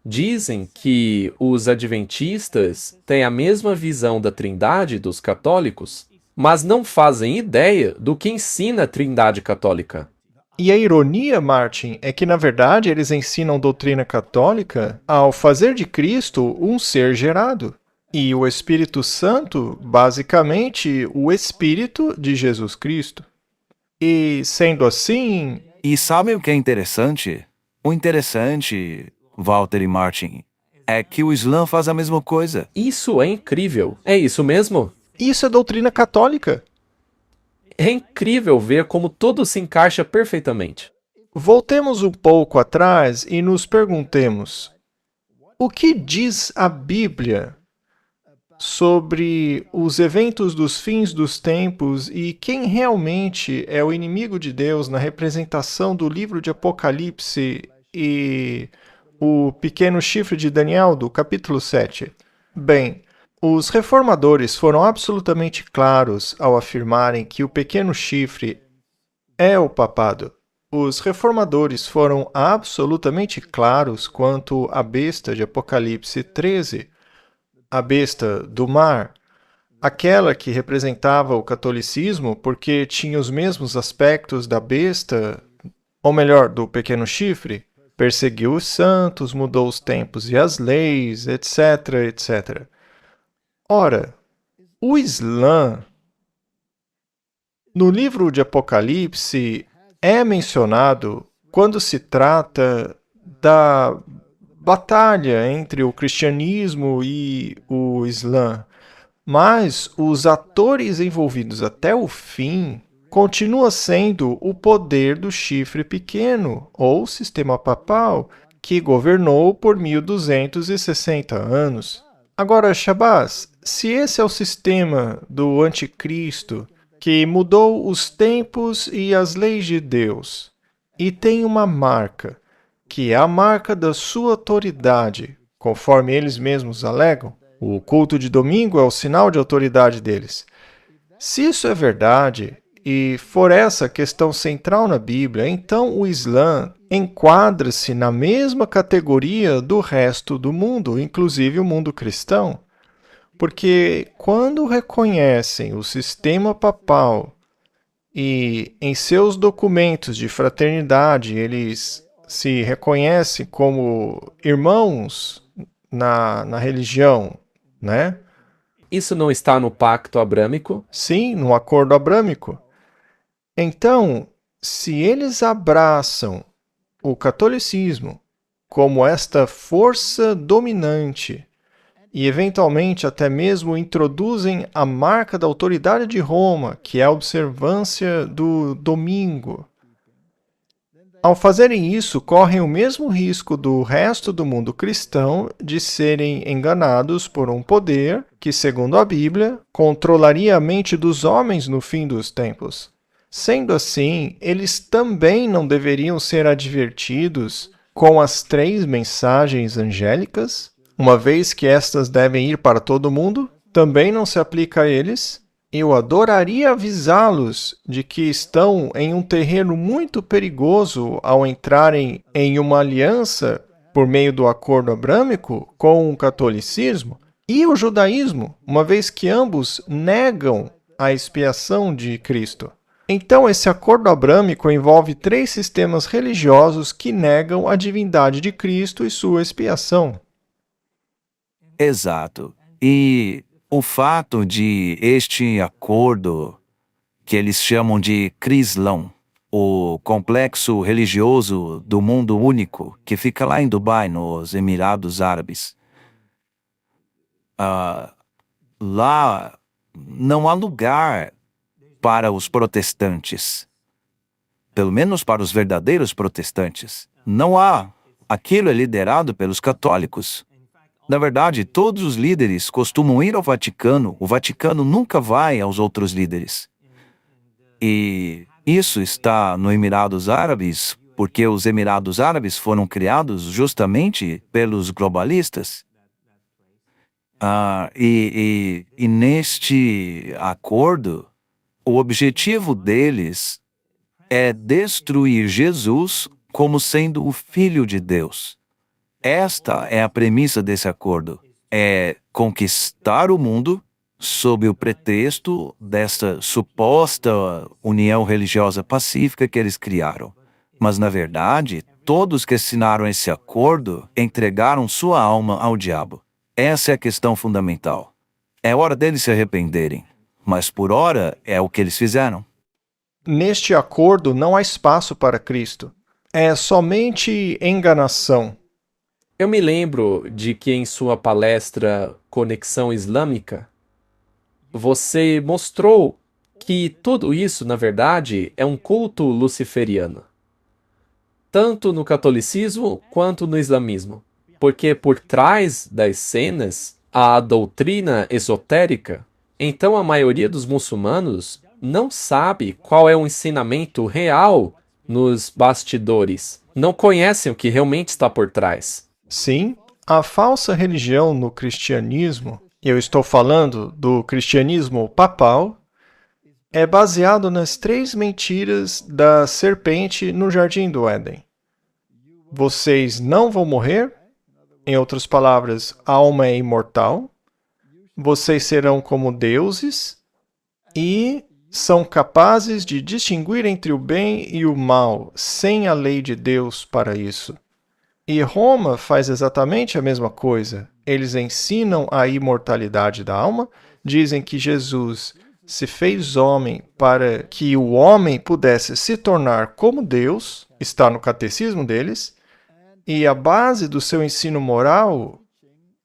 dizem que os adventistas têm a mesma visão da Trindade dos católicos, mas não fazem ideia do que ensina a Trindade católica. E a ironia, Martin, é que, na verdade, eles ensinam doutrina católica ao fazer de Cristo um ser gerado. E o Espírito Santo, basicamente, o Espírito de Jesus Cristo. E, sendo assim, E sabe o que é interessante? O interessante, Walter e Martin, é que o Islã faz a mesma coisa. Isso é incrível. É isso mesmo? isso é doutrina católica. É incrível ver como tudo se encaixa perfeitamente. Voltemos um pouco atrás e nos perguntemos: o que diz a Bíblia sobre os eventos dos fins dos tempos e quem realmente é o inimigo de Deus na representação do livro de Apocalipse e o pequeno chifre de Daniel, do capítulo 7. Bem, os reformadores foram absolutamente claros ao afirmarem que o pequeno chifre é o papado. Os reformadores foram absolutamente claros quanto à besta de Apocalipse 13, a besta do mar, aquela que representava o catolicismo porque tinha os mesmos aspectos da besta, ou melhor, do pequeno chifre, perseguiu os santos, mudou os tempos e as leis, etc, etc. Ora, o Islã, no livro de Apocalipse, é mencionado quando se trata da batalha entre o cristianismo e o Islã, mas os atores envolvidos até o fim continua sendo o poder do chifre pequeno, ou sistema papal, que governou por 1260 anos. Agora, Shabazz, se esse é o sistema do anticristo, que mudou os tempos e as leis de Deus, e tem uma marca, que é a marca da sua autoridade, conforme eles mesmos alegam, o culto de domingo é o sinal de autoridade deles. Se isso é verdade, e for essa a questão central na Bíblia, então o Islã enquadra-se na mesma categoria do resto do mundo, inclusive o mundo cristão. Porque quando reconhecem o sistema papal e em seus documentos de fraternidade eles se reconhecem como irmãos na religião, né? Isso não está no pacto abrâmico? Sim, no acordo abrâmico. Então, se eles abraçam o catolicismo como esta força dominante e eventualmente até mesmo introduzem a marca da autoridade de Roma, que é a observância do domingo, ao fazerem isso, correm o mesmo risco do resto do mundo cristão de serem enganados por um poder que, segundo a Bíblia, controlaria a mente dos homens no fim dos tempos. Sendo assim, eles também não deveriam ser advertidos com as 3 mensagens angélicas, uma vez que estas devem ir para todo mundo, também não se aplica a eles. Eu adoraria avisá-los de que estão em um terreno muito perigoso ao entrarem em uma aliança por meio do acordo abrâmico com o catolicismo e o judaísmo, uma vez que ambos negam a expiação de Cristo. Então, esse acordo abrâmico envolve 3 sistemas religiosos que negam a divindade de Cristo e sua expiação. Exato. E o fato de este acordo, que eles chamam de Crislão, o complexo religioso do mundo único, que fica lá em Dubai, nos Emirados Árabes, lá não há lugar para os protestantes, pelo menos para os verdadeiros protestantes. Não há. Aquilo é liderado pelos católicos. Na verdade, todos os líderes costumam ir ao Vaticano. O Vaticano nunca vai aos outros líderes. E isso está no Emirados Árabes, porque os Emirados Árabes foram criados justamente pelos globalistas. E neste acordo, o objetivo deles é destruir Jesus como sendo o Filho de Deus. Esta é a premissa desse acordo. É conquistar o mundo sob o pretexto desta suposta união religiosa pacífica que eles criaram. Mas, na verdade, todos que assinaram esse acordo entregaram sua alma ao diabo. Essa é a questão fundamental. É hora deles se arrependerem. Mas, por ora, é o que eles fizeram. Neste acordo não há espaço para Cristo. É somente enganação. Eu me lembro de que em sua palestra Conexão Islâmica, você mostrou que tudo isso, na verdade, é um culto luciferiano. Tanto no catolicismo quanto no islamismo. Porque por trás das cenas a doutrina esotérica, então a maioria dos muçulmanos não sabe qual é o ensinamento real nos bastidores. Não conhecem o que realmente está por trás. Sim, a falsa religião no cristianismo, e eu estou falando do cristianismo papal, é baseado nas 3 mentiras da serpente no Jardim do Éden. Vocês não vão morrer, em outras palavras, a alma é imortal, vocês serão como deuses e são capazes de distinguir entre o bem e o mal, sem a lei de Deus para isso. E Roma faz exatamente a mesma coisa. Eles ensinam a imortalidade da alma, dizem que Jesus se fez homem para que o homem pudesse se tornar como Deus, está no catecismo deles, e a base do seu ensino moral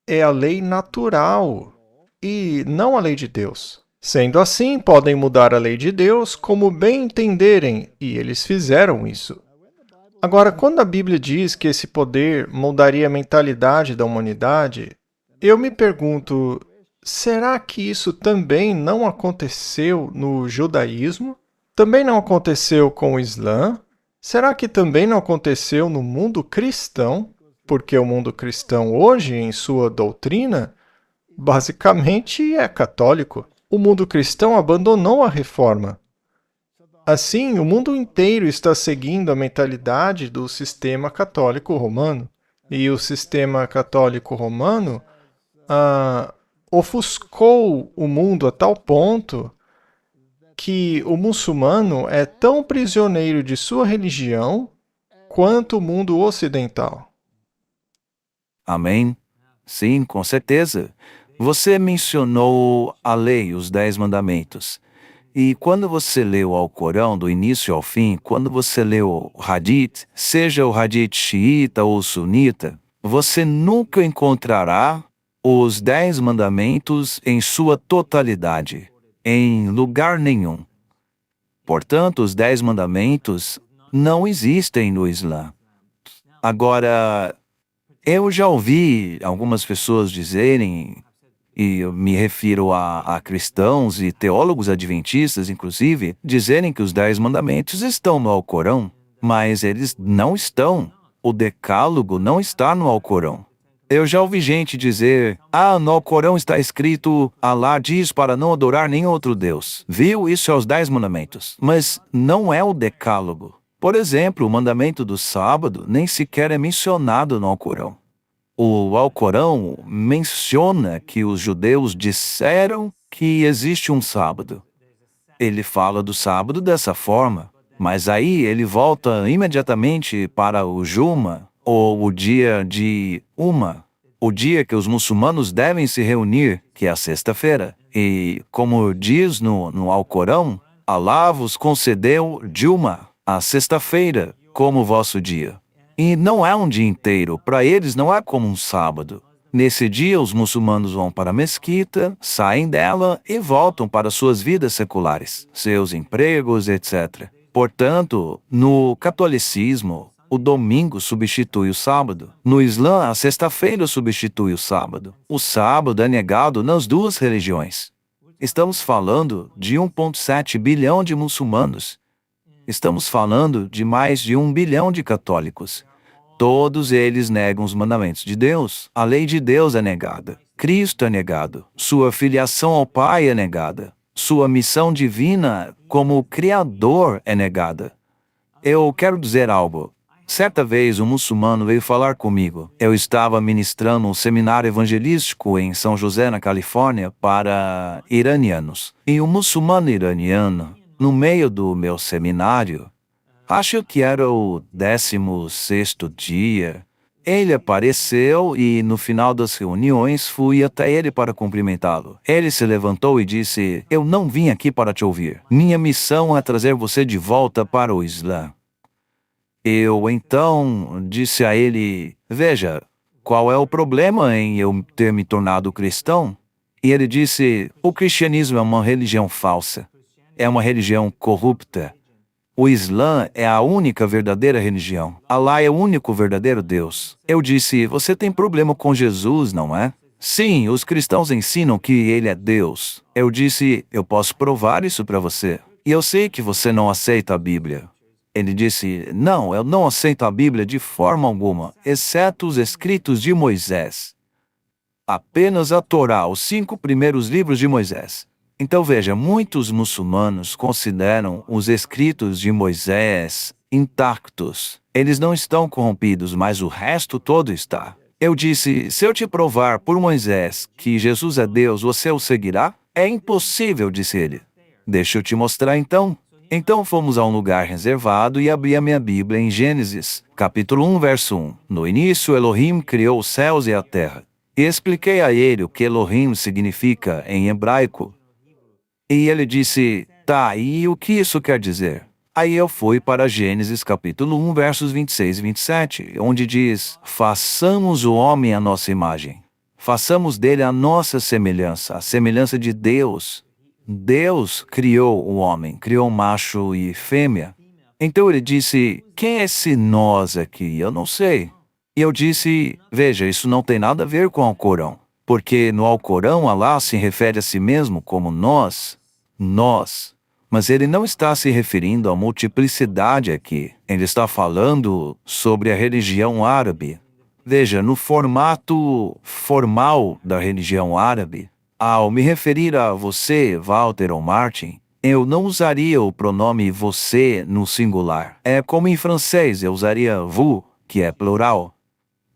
é a lei natural e não a lei de Deus. Sendo assim, podem mudar a lei de Deus como bem entenderem, e eles fizeram isso. Agora, quando a Bíblia diz que esse poder mudaria a mentalidade da humanidade, eu me pergunto, será que isso também não aconteceu no judaísmo? Também não aconteceu com o Islã? Será que também não aconteceu no mundo cristão? Porque o mundo cristão hoje, em sua doutrina, basicamente é católico. O mundo cristão abandonou a reforma. Assim, o mundo inteiro está seguindo a mentalidade do sistema católico romano. E o sistema católico romano ofuscou o mundo a tal ponto que o muçulmano é tão prisioneiro de sua religião quanto o mundo ocidental. Amém? Sim, com certeza. Você mencionou a lei, os 10 mandamentos. E quando você leu o Alcorão do início ao fim, quando você leu o Hadith, seja o Hadith xiita ou sunita, você nunca encontrará os 10 mandamentos em sua totalidade, em lugar nenhum. Portanto, os 10 mandamentos não existem no Islã. Agora, eu já ouvi algumas pessoas dizerem, e eu me refiro a cristãos e teólogos adventistas, inclusive, dizerem que os 10 mandamentos estão no Alcorão, mas eles não estão. O Decálogo não está no Alcorão. Eu já ouvi gente dizer, no Alcorão está escrito, Alá diz para não adorar nenhum outro Deus. Viu? Isso é os 10 mandamentos. Mas não é o Decálogo. Por exemplo, o mandamento do sábado nem sequer é mencionado no Alcorão. O Alcorão menciona que os judeus disseram que existe um sábado. Ele fala do sábado dessa forma, mas aí ele volta imediatamente para o Juma, ou o dia de Uma, o dia que os muçulmanos devem se reunir, que é a sexta-feira. E, como diz no Alcorão, Alá vos concedeu Juma, a sexta-feira, como vosso dia. E não é um dia inteiro, para eles não é como um sábado. Nesse dia, os muçulmanos vão para a mesquita, saem dela e voltam para suas vidas seculares, seus empregos, etc. Portanto, no catolicismo, o domingo substitui o sábado. No Islã, a sexta-feira substitui o sábado. O sábado é negado nas duas religiões. Estamos falando de 1,7 bilhão de muçulmanos. Estamos falando de mais de 1 bilhão de católicos. Todos eles negam os mandamentos de Deus. A lei de Deus é negada. Cristo é negado. Sua filiação ao Pai é negada. Sua missão divina como Criador é negada. Eu quero dizer algo. Certa vez um muçulmano veio falar comigo. Eu estava ministrando um seminário evangelístico em São José, na Califórnia, para iranianos. E um muçulmano iraniano, no meio do meu seminário, acho que era o 16º dia, ele apareceu e no final das reuniões fui até ele para cumprimentá-lo. Ele se levantou e disse, eu não vim aqui para te ouvir. Minha missão é trazer você de volta para o Islã. Eu então disse a ele, veja, qual é o problema em eu ter me tornado cristão? E ele disse, o cristianismo é uma religião falsa. É uma religião corrupta. O Islã é a única verdadeira religião. Alá é o único verdadeiro Deus. Eu disse, você tem problema com Jesus, não é? Sim, os cristãos ensinam que ele é Deus. Eu disse, eu posso provar isso para você. E eu sei que você não aceita a Bíblia. Ele disse, não, eu não aceito a Bíblia de forma alguma, exceto os escritos de Moisés. Apenas a Torá, os 5 primeiros livros de Moisés. Então veja, muitos muçulmanos consideram os escritos de Moisés intactos. Eles não estão corrompidos, mas o resto todo está. Eu disse, se eu te provar por Moisés que Jesus é Deus, você o seguirá? É impossível, disse ele. Deixa eu te mostrar então. Então fomos a um lugar reservado e abri a minha Bíblia em Gênesis, capítulo 1, verso 1. No início, Elohim criou os céus e a terra. E expliquei a ele o que Elohim significa em hebraico. E ele disse, tá, e o que isso quer dizer? Aí eu fui para Gênesis capítulo 1, versos 26 e 27, onde diz, façamos o homem à nossa imagem. Façamos dele a nossa semelhança, a semelhança de Deus. Deus criou o homem, criou macho e fêmea. Então ele disse, quem é esse nós aqui? Eu não sei. E eu disse, veja, isso não tem nada a ver com o Alcorão, porque no Alcorão Alá se refere a si mesmo como nós. Mas ele não está se referindo à multiplicidade aqui. Ele está falando sobre a religião árabe. Veja, no formato formal da religião árabe, ao me referir a você, Walter ou Martin, eu não usaria o pronome você no singular. É como em francês, eu usaria vous, que é plural,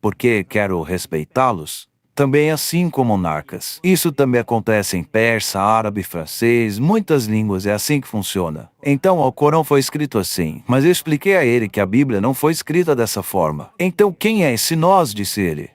porque quero respeitá-los. Também assim com monarcas. Isso também acontece em persa, árabe, francês, muitas línguas, é assim que funciona. Então, o Alcorão foi escrito assim, mas eu expliquei a ele que a Bíblia não foi escrita dessa forma. Então, quem é esse nós? Disse ele.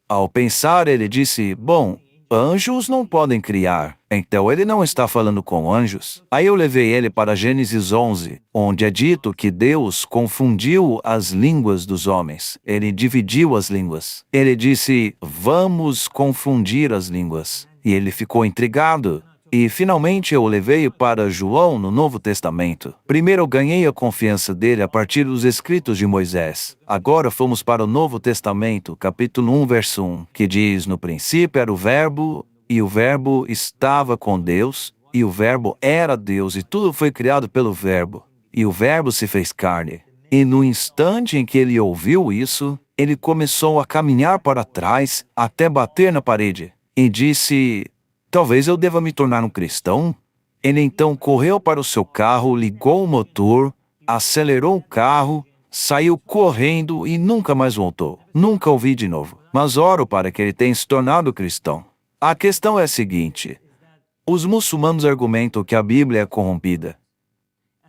Ao pensar, ele disse, bom, anjos não podem criar, então ele não está falando com anjos. Aí eu levei ele para Gênesis 11, onde é dito que Deus confundiu as línguas dos homens. Ele dividiu as línguas. Ele disse, vamos confundir as línguas. E ele ficou intrigado. E finalmente eu o levei para João no Novo Testamento. Primeiro eu ganhei a confiança dele a partir dos escritos de Moisés. Agora fomos para o Novo Testamento, capítulo 1, verso 1, que diz, no princípio era o Verbo, e o Verbo estava com Deus, e o Verbo era Deus, e tudo foi criado pelo Verbo. E o Verbo se fez carne. E no instante em que ele ouviu isso, ele começou a caminhar para trás até bater na parede. E disse, talvez eu deva me tornar um cristão? Ele então correu para o seu carro, ligou o motor, acelerou o carro, saiu correndo e nunca mais voltou. Nunca o vi de novo. Mas oro para que ele tenha se tornado cristão. A questão é a seguinte. Os muçulmanos argumentam que a Bíblia é corrompida.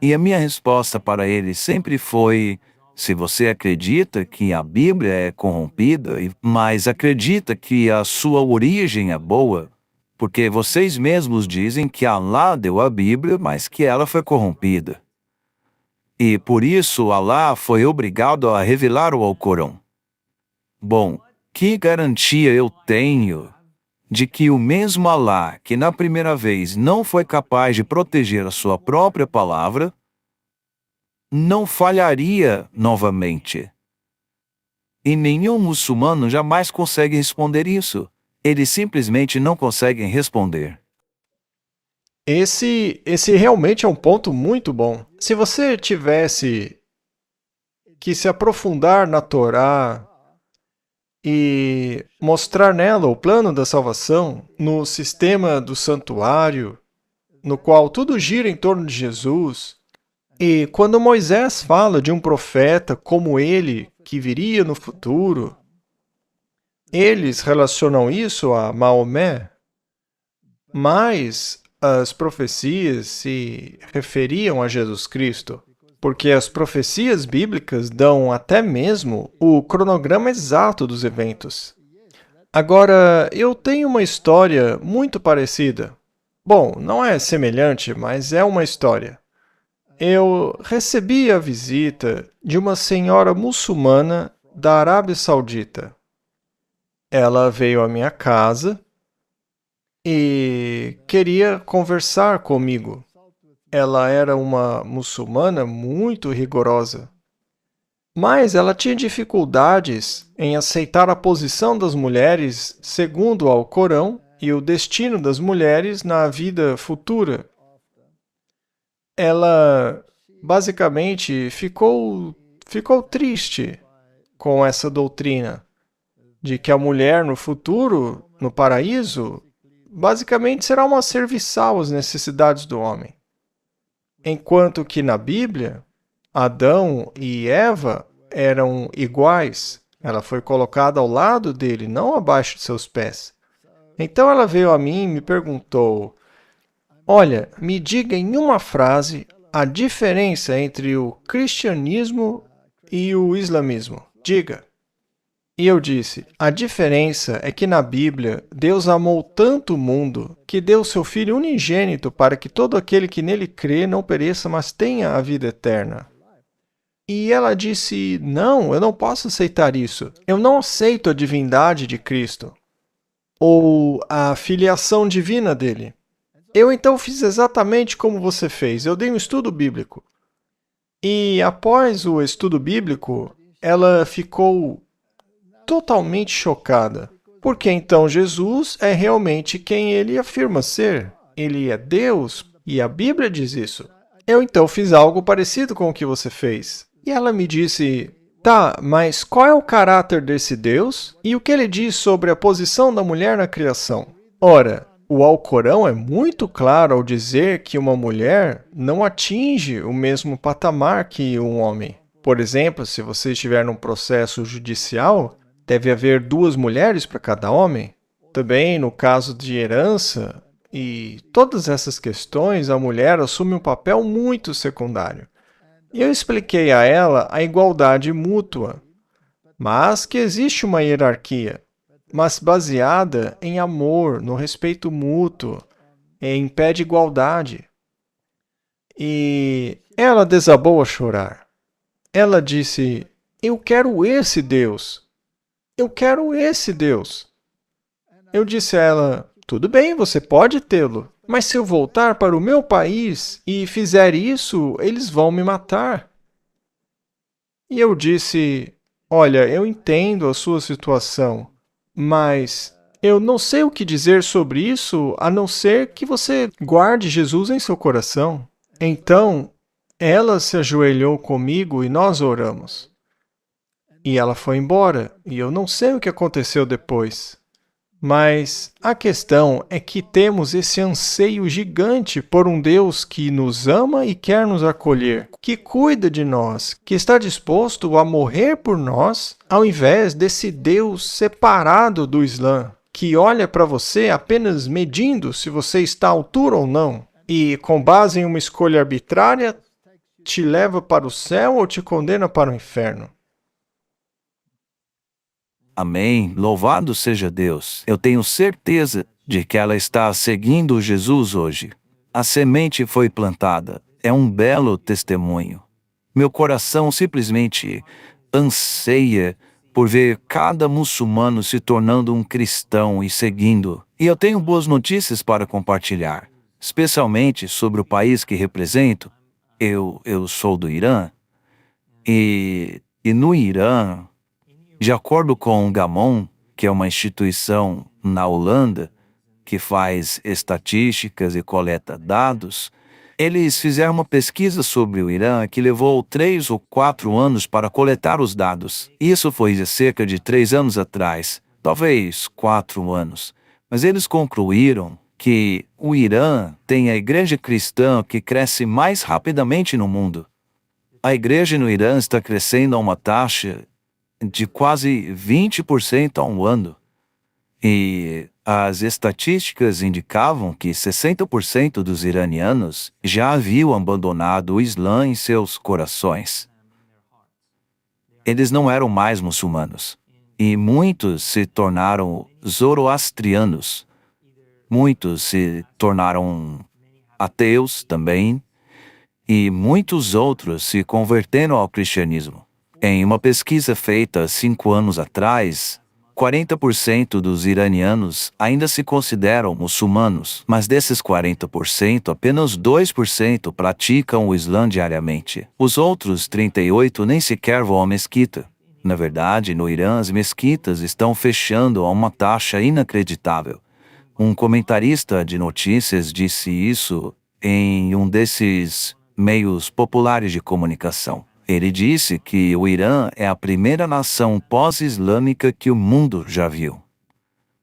E a minha resposta para eles sempre foi, se você acredita que a Bíblia é corrompida, mas acredita que a sua origem é boa, porque vocês mesmos dizem que Alá deu a Bíblia, mas que ela foi corrompida. E por isso Alá foi obrigado a revelar o Alcorão. Bom, que garantia eu tenho de que o mesmo Alá, que na primeira vez não foi capaz de proteger a sua própria palavra, não falharia novamente? E nenhum muçulmano jamais consegue responder isso. Eles simplesmente não conseguem responder. Esse realmente é um ponto muito bom. Se você tivesse que se aprofundar na Torá e mostrar nela o plano da salvação, no sistema do santuário, no qual tudo gira em torno de Jesus, e quando Moisés fala de um profeta como ele, que viria no futuro, eles relacionam isso a Maomé, mas as profecias se referiam a Jesus Cristo, porque as profecias bíblicas dão até mesmo o cronograma exato dos eventos. Agora, eu tenho uma história muito parecida. Bom, não é semelhante, mas é uma história. Eu recebi a visita de uma senhora muçulmana da Arábia Saudita. Ela veio à minha casa e queria conversar comigo. Ela era uma muçulmana muito rigorosa. Mas ela tinha dificuldades em aceitar a posição das mulheres segundo ao Corão e o destino das mulheres na vida futura. Ela basicamente ficou triste com essa doutrina de que a mulher no futuro, no paraíso, basicamente será uma serviçal às necessidades do homem. Enquanto que na Bíblia, Adão e Eva eram iguais. Ela foi colocada ao lado dele, não abaixo de seus pés. Então ela veio a mim e me perguntou: olha, me diga em uma frase a diferença entre o cristianismo e o islamismo. Diga. E eu disse: a diferença é que na Bíblia, Deus amou tanto o mundo que deu seu Filho unigênito para que todo aquele que nele crê não pereça, mas tenha a vida eterna. E ela disse: não, eu não posso aceitar isso. Eu não aceito a divindade de Cristo ou a filiação divina dele. Eu então fiz exatamente como você fez. Eu dei um estudo bíblico. E após o estudo bíblico, ela ficou totalmente chocada. Porque então Jesus é realmente quem ele afirma ser. Ele é Deus, e a Bíblia diz isso. Eu então fiz algo parecido com o que você fez. E ela me disse: tá, mas qual é o caráter desse Deus? E o que ele diz sobre a posição da mulher na criação? Ora, o Alcorão é muito claro ao dizer que uma mulher não atinge o mesmo patamar que um homem. Por exemplo, se você estiver num processo judicial, deve haver 2 mulheres para cada homem. Também, no caso de herança e todas essas questões, a mulher assume um papel muito secundário. E eu expliquei a ela a igualdade mútua, mas que existe uma hierarquia, mas baseada em amor, no respeito mútuo, em pé de igualdade. E ela desabou a chorar. Ela disse: eu quero esse Deus. Eu quero esse Deus. Eu disse a ela: tudo bem, você pode tê-lo, mas se eu voltar para o meu país e fizer isso, eles vão me matar. E eu disse: olha, eu entendo a sua situação, mas eu não sei o que dizer sobre isso, a não ser que você guarde Jesus em seu coração. Então, ela se ajoelhou comigo e nós oramos. E ela foi embora, e eu não sei o que aconteceu depois. Mas a questão é que temos esse anseio gigante por um Deus que nos ama e quer nos acolher, que cuida de nós, que está disposto a morrer por nós, ao invés desse Deus separado do Islã, que olha para você apenas medindo se você está à altura ou não, e com base em uma escolha arbitrária, te leva para o céu ou te condena para o inferno. Amém. Louvado seja Deus. Eu tenho certeza de que ela está seguindo Jesus hoje. A semente foi plantada. É um belo testemunho. Meu coração simplesmente anseia por ver cada muçulmano se tornando um cristão e seguindo. E eu tenho boas notícias para compartilhar, especialmente sobre o país que represento. Eu sou do Irã. E no Irã, de acordo com o Gamon, que é uma instituição na Holanda que faz estatísticas e coleta dados, eles fizeram uma pesquisa sobre o Irã que levou 3 ou 4 anos para coletar os dados. Isso foi cerca de 3 anos atrás, talvez 4 anos. Mas eles concluíram que o Irã tem a igreja cristã que cresce mais rapidamente no mundo. A igreja no Irã está crescendo a uma taxa de quase 20% ao ano. E as estatísticas indicavam que 60% dos iranianos já haviam abandonado o Islã em seus corações. Eles não eram mais muçulmanos. E muitos se tornaram zoroastrianos. Muitos se tornaram ateus também. E muitos outros se converteram ao cristianismo. Em uma pesquisa feita 5 anos atrás, 40% dos iranianos ainda se consideram muçulmanos, mas desses 40%, apenas 2% praticam o Islã diariamente. Os outros 38% nem sequer vão à mesquita. Na verdade, no Irã, as mesquitas estão fechando a uma taxa inacreditável. Um comentarista de notícias disse isso em um desses meios populares de comunicação. Ele disse que o Irã é a primeira nação pós-islâmica que o mundo já viu.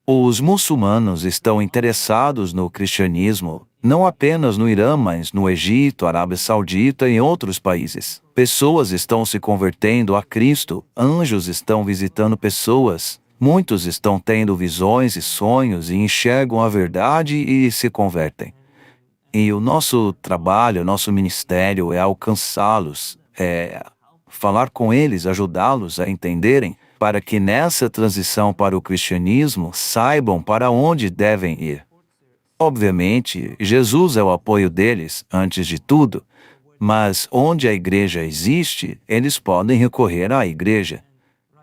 Os muçulmanos estão interessados no cristianismo, não apenas no Irã, mas no Egito, Arábia Saudita e em outros países. Pessoas estão se convertendo a Cristo, anjos estão visitando pessoas, muitos estão tendo visões e sonhos e enxergam a verdade e se convertem. E o nosso trabalho, o nosso ministério é alcançá-los, falar com eles, ajudá-los a entenderem, para que nessa transição para o cristianismo saibam para onde devem ir. Obviamente, Jesus é o apoio deles, antes de tudo, mas onde a igreja existe, eles podem recorrer à igreja.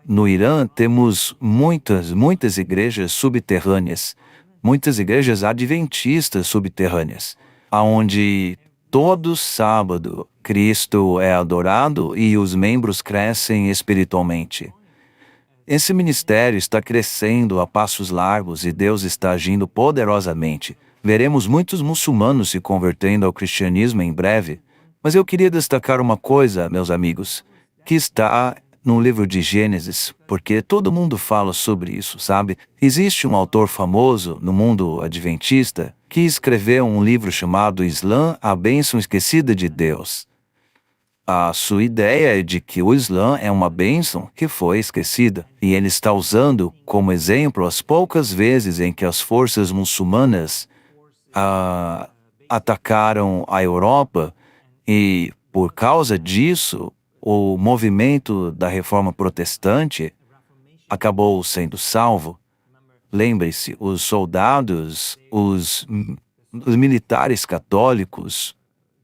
No Irã, temos muitas igrejas subterrâneas, muitas igrejas adventistas subterrâneas, onde todo sábado Cristo é adorado e os membros crescem espiritualmente. Esse ministério está crescendo a passos largos e Deus está agindo poderosamente. Veremos muitos muçulmanos se convertendo ao cristianismo em breve, mas eu queria destacar uma coisa, meus amigos, que está no livro de Gênesis, porque todo mundo fala sobre isso, sabe? Existe um autor famoso no mundo adventista que escreveu um livro chamado Islã, a Bênção Esquecida de Deus. A sua ideia é de que o Islã é uma bênção que foi esquecida, e ele está usando como exemplo as poucas vezes em que as forças muçulmanas atacaram a Europa, e por causa disso, o movimento da Reforma Protestante acabou sendo salvo. Lembre-se, os soldados, os militares católicos,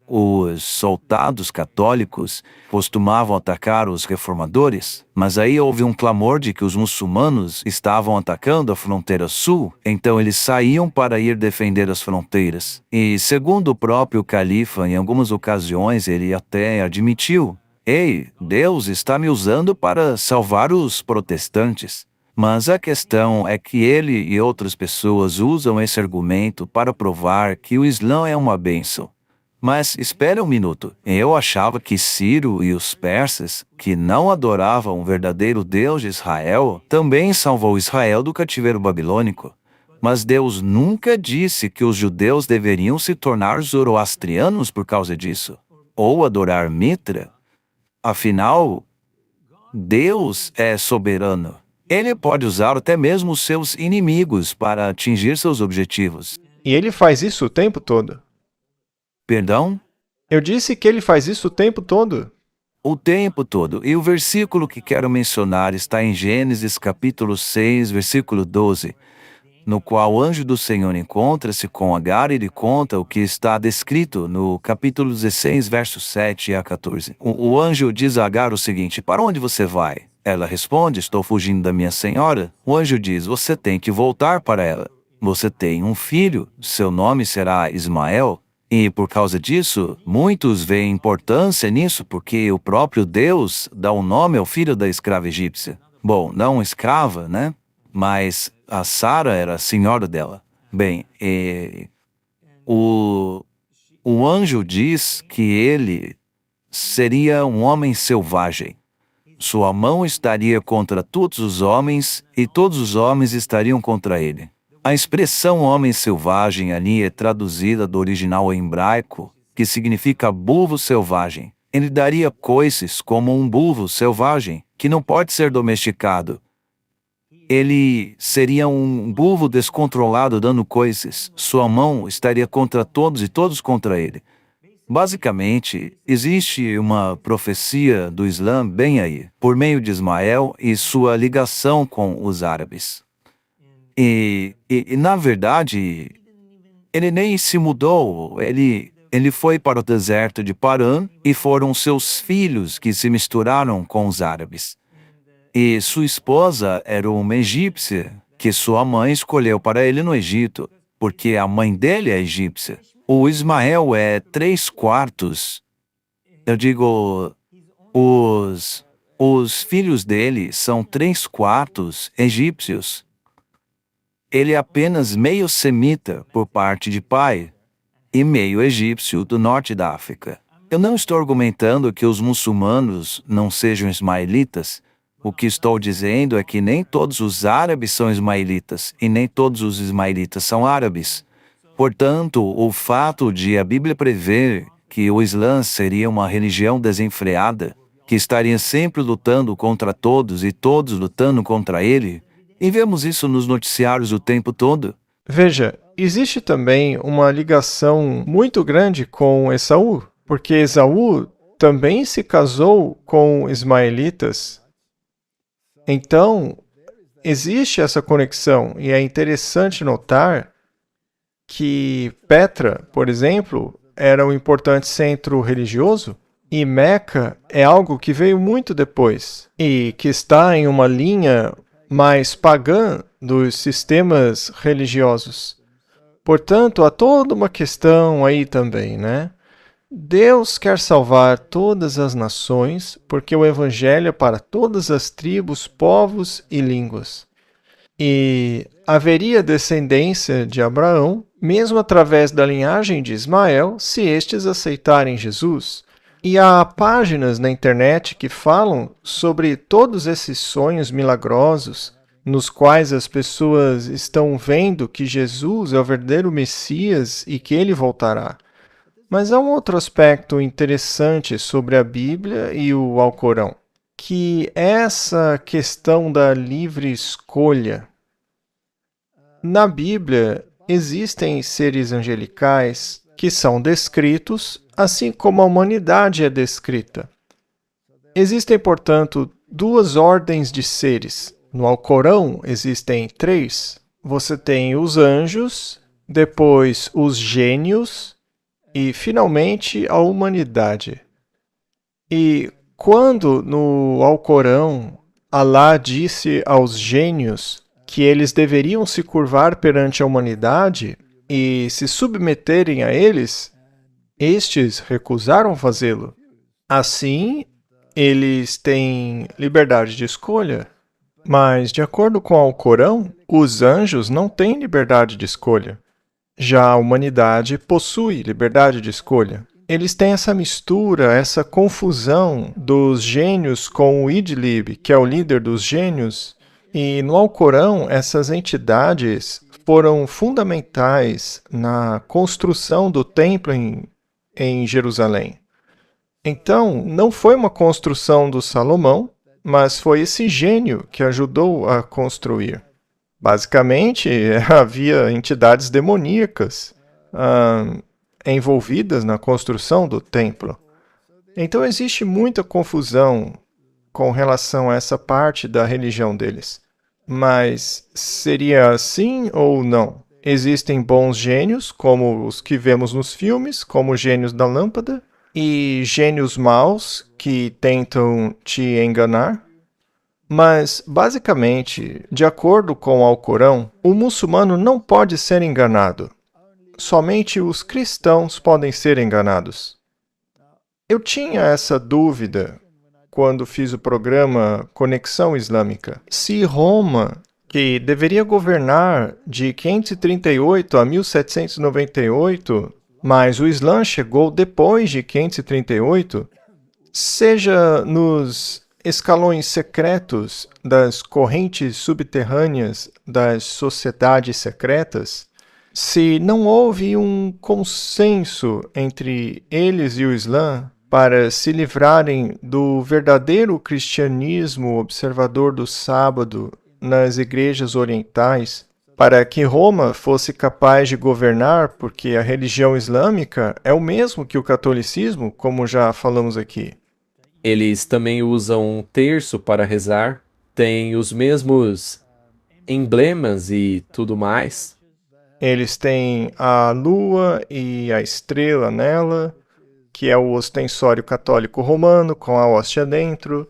os soldados católicos costumavam atacar os reformadores, mas aí houve um clamor de que os muçulmanos estavam atacando a fronteira sul, então eles saíam para ir defender as fronteiras. E segundo o próprio califa, em algumas ocasiões ele até admitiu: "Ei, Deus está me usando para salvar os protestantes." Mas a questão é que ele e outras pessoas usam esse argumento para provar que o Islã é uma bênção. Mas espere um minuto, eu achava que Ciro e os persas, que não adoravam o verdadeiro Deus de Israel, também salvou Israel do cativeiro babilônico. Mas Deus nunca disse que os judeus deveriam se tornar zoroastrianos por causa disso, ou adorar Mitra. Afinal, Deus é soberano. Ele pode usar até mesmo os seus inimigos para atingir seus objetivos. E ele faz isso o tempo todo. Perdão? Eu disse que ele faz isso o tempo todo. O tempo todo. E o versículo que quero mencionar está em Gênesis capítulo 6, versículo 12, no qual o anjo do Senhor encontra-se com Agar e lhe conta o que está descrito no capítulo 16, versos 7 a 14. O anjo diz a Agar o seguinte: "Para onde você vai?" Ela responde: "Estou fugindo da minha senhora." O anjo diz: "Você tem que voltar para ela. Você tem um filho, seu nome será Ismael." E por causa disso, muitos veem importância nisso, porque o próprio Deus dá o nome ao filho da escrava egípcia. Bom, não escrava, né? Mas a Sara era a senhora dela. Bem, o anjo diz que ele seria um homem selvagem. Sua mão estaria contra todos os homens e todos os homens estariam contra ele. A expressão homem selvagem ali é traduzida do original hebraico, que significa bulvo selvagem. Ele daria coices como um bulvo selvagem, que não pode ser domesticado. Ele seria um bulvo descontrolado dando coices. Sua mão estaria contra todos e todos contra ele. Basicamente, existe uma profecia do Islã bem aí, por meio de Ismael e sua ligação com os árabes. E na verdade, ele nem se mudou, ele foi para o deserto de Parã e foram seus filhos que se misturaram com os árabes. E sua esposa era uma egípcia, que sua mãe escolheu para ele no Egito, porque a mãe dele é egípcia. O Ismael é 3/4. Eu digo, os filhos dele são 3/4 egípcios. Ele é apenas meio semita por parte de pai e meio egípcio do norte da África. Eu não estou argumentando que os muçulmanos não sejam ismaelitas. O que estou dizendo é que nem todos os árabes são ismaelitas e nem todos os ismaelitas são árabes. Portanto, o fato de a Bíblia prever que o Islã seria uma religião desenfreada, que estaria sempre lutando contra todos e todos lutando contra ele, e vemos isso nos noticiários o tempo todo. Veja, existe também uma ligação muito grande com Esaú, porque Esaú também se casou com ismaelitas. Então, existe essa conexão, e é interessante notar que Petra, por exemplo, era um importante centro religioso, e Meca é algo que veio muito depois, e que está em uma linha mais pagã dos sistemas religiosos. Portanto, há toda uma questão aí também, né? Deus quer salvar todas as nações, porque o Evangelho é para todas as tribos, povos e línguas. E haveria descendência de Abraão, mesmo através da linhagem de Ismael, se estes aceitarem Jesus. E há páginas na internet que falam sobre todos esses sonhos milagrosos, nos quais as pessoas estão vendo que Jesus é o verdadeiro Messias e que ele voltará. Mas há um outro aspecto interessante sobre a Bíblia e o Alcorão, que é essa questão da livre escolha. Na Bíblia, existem seres angelicais que são descritos, assim como a humanidade é descrita. Existem, portanto, duas ordens de seres. No Alcorão existem 3. Você tem os anjos, depois os gênios e, finalmente, a humanidade. E quando no Alcorão Alá disse aos gênios que eles deveriam se curvar perante a humanidade e se submeterem a eles, estes recusaram fazê-lo. Assim, eles têm liberdade de escolha, mas, de acordo com o Alcorão, os anjos não têm liberdade de escolha. Já a humanidade possui liberdade de escolha. Eles têm essa mistura, essa confusão dos gênios com o Idlib, que é o líder dos gênios, e no Alcorão essas entidades foram fundamentais na construção do templo em Jerusalém. Então, não foi uma construção do Salomão, mas foi esse gênio que ajudou a construir. Basicamente, havia entidades demoníacas envolvidas na construção do templo. Então, existe muita confusão com relação a essa parte da religião deles. Mas seria assim ou não? Existem bons gênios, como os que vemos nos filmes, como os gênios da lâmpada, e gênios maus que tentam te enganar. Mas, basicamente, de acordo com o Alcorão, o muçulmano não pode ser enganado. Somente os cristãos podem ser enganados. Eu tinha essa dúvida quando fiz o programa Conexão Islâmica. Se Roma, que deveria governar de 538 a 1798, mas o Islã chegou depois de 538, seja nos escalões secretos das correntes subterrâneas das sociedades secretas, se não houve um consenso entre eles e o Islã para se livrarem do verdadeiro cristianismo observador do sábado nas igrejas orientais, para que Roma fosse capaz de governar, porque a religião islâmica é o mesmo que o catolicismo, como já falamos aqui. Eles também usam um terço para rezar, têm os mesmos emblemas e tudo mais. Eles têm a lua e a estrela nela, que é o ostensório católico romano, com a hóstia dentro.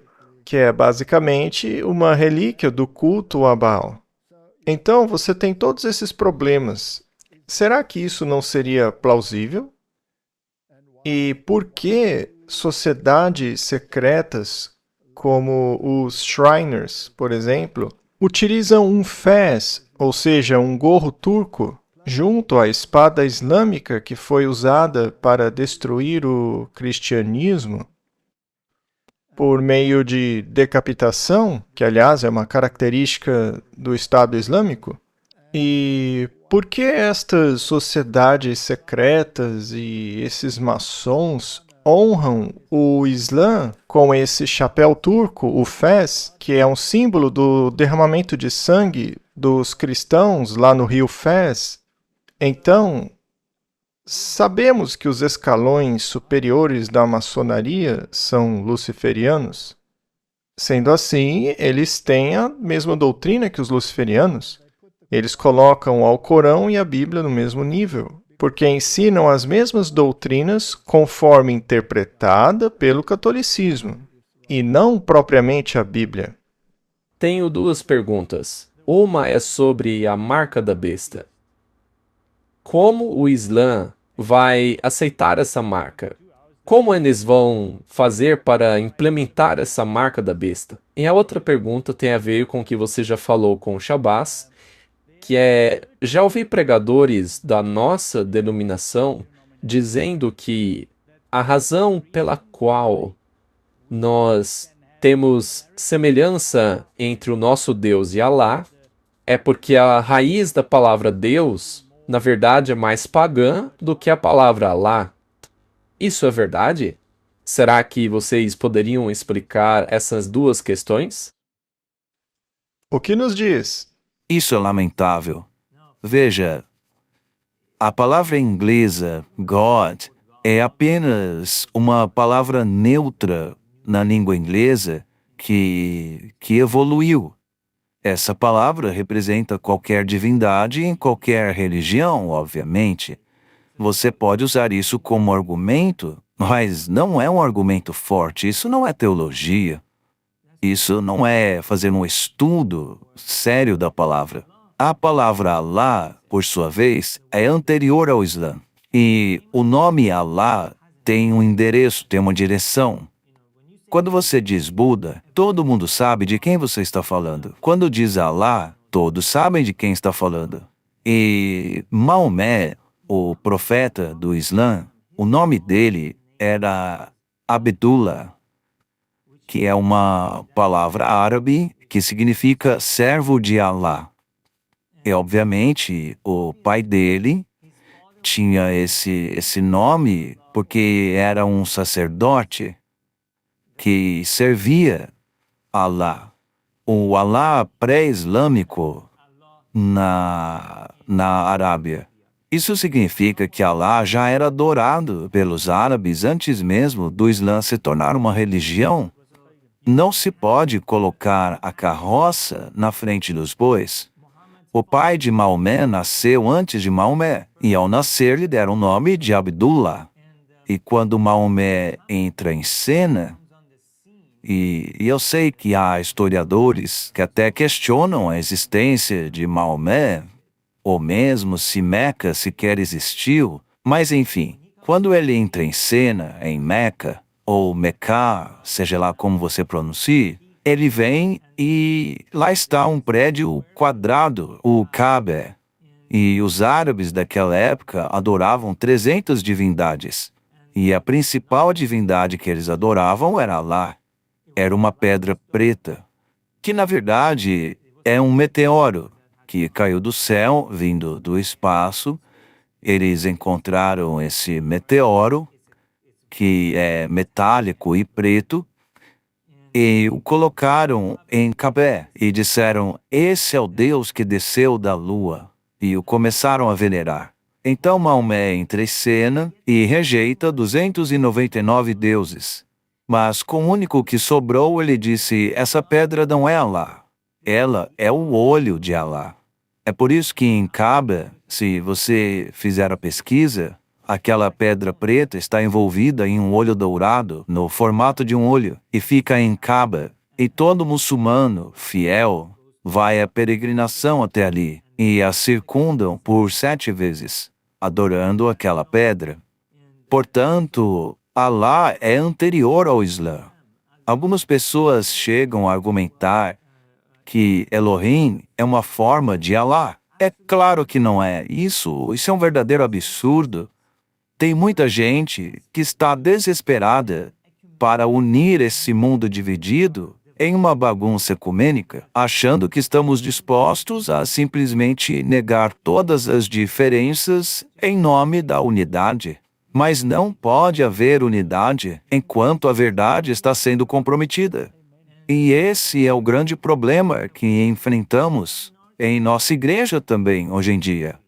que é basicamente uma relíquia do culto a Baal. Então, você tem todos esses problemas. Será que isso não seria plausível? E por que sociedades secretas, como os Shriners, por exemplo, utilizam um fez, ou seja, um gorro turco, junto à espada islâmica que foi usada para destruir o cristianismo, por meio de decapitação, que aliás é uma característica do Estado Islâmico? E por que estas sociedades secretas e esses maçons honram o Islã com esse chapéu turco, o fez, que é um símbolo do derramamento de sangue dos cristãos lá no rio Fez? Então, sabemos que os escalões superiores da maçonaria são luciferianos. Sendo assim, eles têm a mesma doutrina que os luciferianos. Eles colocam o Alcorão e a Bíblia no mesmo nível, porque ensinam as mesmas doutrinas conforme interpretada pelo catolicismo, e não propriamente a Bíblia. Tenho duas perguntas. Uma é sobre a marca da besta. Como o Islã vai aceitar essa marca? Como eles vão fazer para implementar essa marca da besta? E a outra pergunta tem a ver com o que você já falou com o Shabazz, que já ouvi pregadores da nossa denominação dizendo que a razão pela qual nós temos semelhança entre o nosso Deus e Alá é porque a raiz da palavra Deus, na verdade, é mais pagã do que a palavra Alá. Isso é verdade? Será que vocês poderiam explicar essas duas questões? O que nos diz? Isso é lamentável. Veja, a palavra inglesa God é apenas uma palavra neutra na língua inglesa que evoluiu. Essa palavra representa qualquer divindade em qualquer religião, obviamente. Você pode usar isso como argumento, mas não é um argumento forte, isso não é teologia. Isso não é fazer um estudo sério da palavra. A palavra Allah, por sua vez, é anterior ao Islã. E o nome Allah tem um endereço, tem uma direção. Quando você diz Buda, todo mundo sabe de quem você está falando. Quando diz Allah, todos sabem de quem está falando. E Maomé, o profeta do Islã, o nome dele era Abdullah, que é uma palavra árabe que significa servo de Allah. E, obviamente, o pai dele tinha esse nome porque era um sacerdote que servia Allah. O Allah pré-islâmico na Arábia. Isso significa que Allah já era adorado pelos árabes antes mesmo do Islã se tornar uma religião. Não se pode colocar a carroça na frente dos bois. O pai de Maomé nasceu antes de Maomé, e ao nascer lhe deram o nome de Abdullah. E quando Maomé entra em cena, e eu sei que há historiadores que até questionam a existência de Maomé, ou mesmo se Meca sequer existiu, mas enfim, quando ele entra em cena em Meca, ou Mecca, seja lá como você pronuncie, ele vem e lá está um prédio quadrado, o Kaaba. E os árabes daquela época adoravam 300 divindades. E a principal divindade que eles adoravam era Allah. Era uma pedra preta, que na verdade é um meteoro que caiu do céu, vindo do espaço. Eles encontraram esse meteoro, que é metálico e preto, e o colocaram em Cabé e disseram: esse é o Deus que desceu da lua, e o começaram a venerar. Então Maomé entra em cena e rejeita 299 deuses. Mas com o único que sobrou, ele disse: essa pedra não é Allah, ela é o olho de Allah. É por isso que em Kaaba, se você fizer a pesquisa, aquela pedra preta está envolvida em um olho dourado, no formato de um olho, e fica em Kaaba. E todo muçulmano fiel vai à peregrinação até ali e a circundam por 7 vezes, adorando aquela pedra. Portanto, Alá é anterior ao Islã. Algumas pessoas chegam a argumentar que Elohim é uma forma de Alá. É claro que não é. Isso é um verdadeiro absurdo. Tem muita gente que está desesperada para unir esse mundo dividido em uma bagunça ecumênica, achando que estamos dispostos a simplesmente negar todas as diferenças em nome da unidade. Mas não pode haver unidade enquanto a verdade está sendo comprometida. E esse é o grande problema que enfrentamos em nossa igreja também hoje em dia.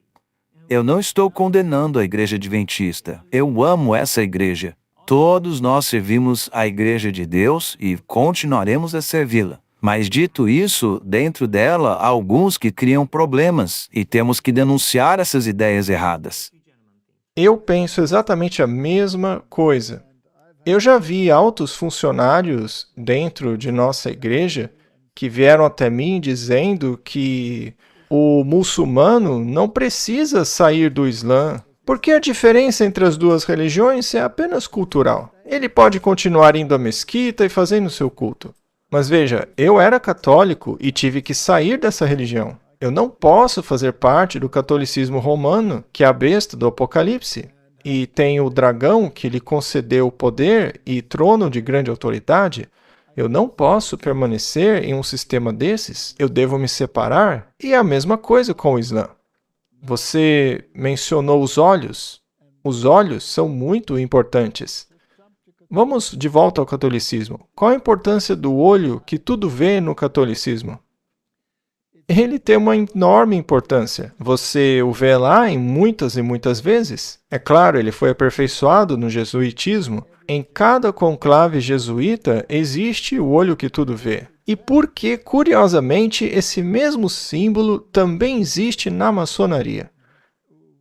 Eu não estou condenando a igreja adventista. Eu amo essa igreja. Todos nós servimos a igreja de Deus e continuaremos a servi-la. Mas dito isso, dentro dela há alguns que criam problemas e temos que denunciar essas ideias erradas. Eu penso exatamente a mesma coisa. Eu já vi altos funcionários dentro de nossa igreja que vieram até mim dizendo que o muçulmano não precisa sair do Islã, porque a diferença entre as duas religiões é apenas cultural. Ele pode continuar indo à mesquita e fazendo seu culto. Mas veja, eu era católico e tive que sair dessa religião. Eu não posso fazer parte do catolicismo romano, que é a besta do Apocalipse, e tem o dragão que lhe concedeu poder e trono de grande autoridade. Eu não posso permanecer em um sistema desses, eu devo me separar, e é a mesma coisa com o Islã. Você mencionou os olhos. Os olhos são muito importantes. Vamos de volta ao catolicismo. Qual a importância do olho que tudo vê no catolicismo? Ele tem uma enorme importância. Você o vê lá em muitas e muitas vezes. É claro, ele foi aperfeiçoado no jesuitismo. Em cada conclave jesuíta existe o olho que tudo vê. E porque, curiosamente, esse mesmo símbolo também existe na maçonaria,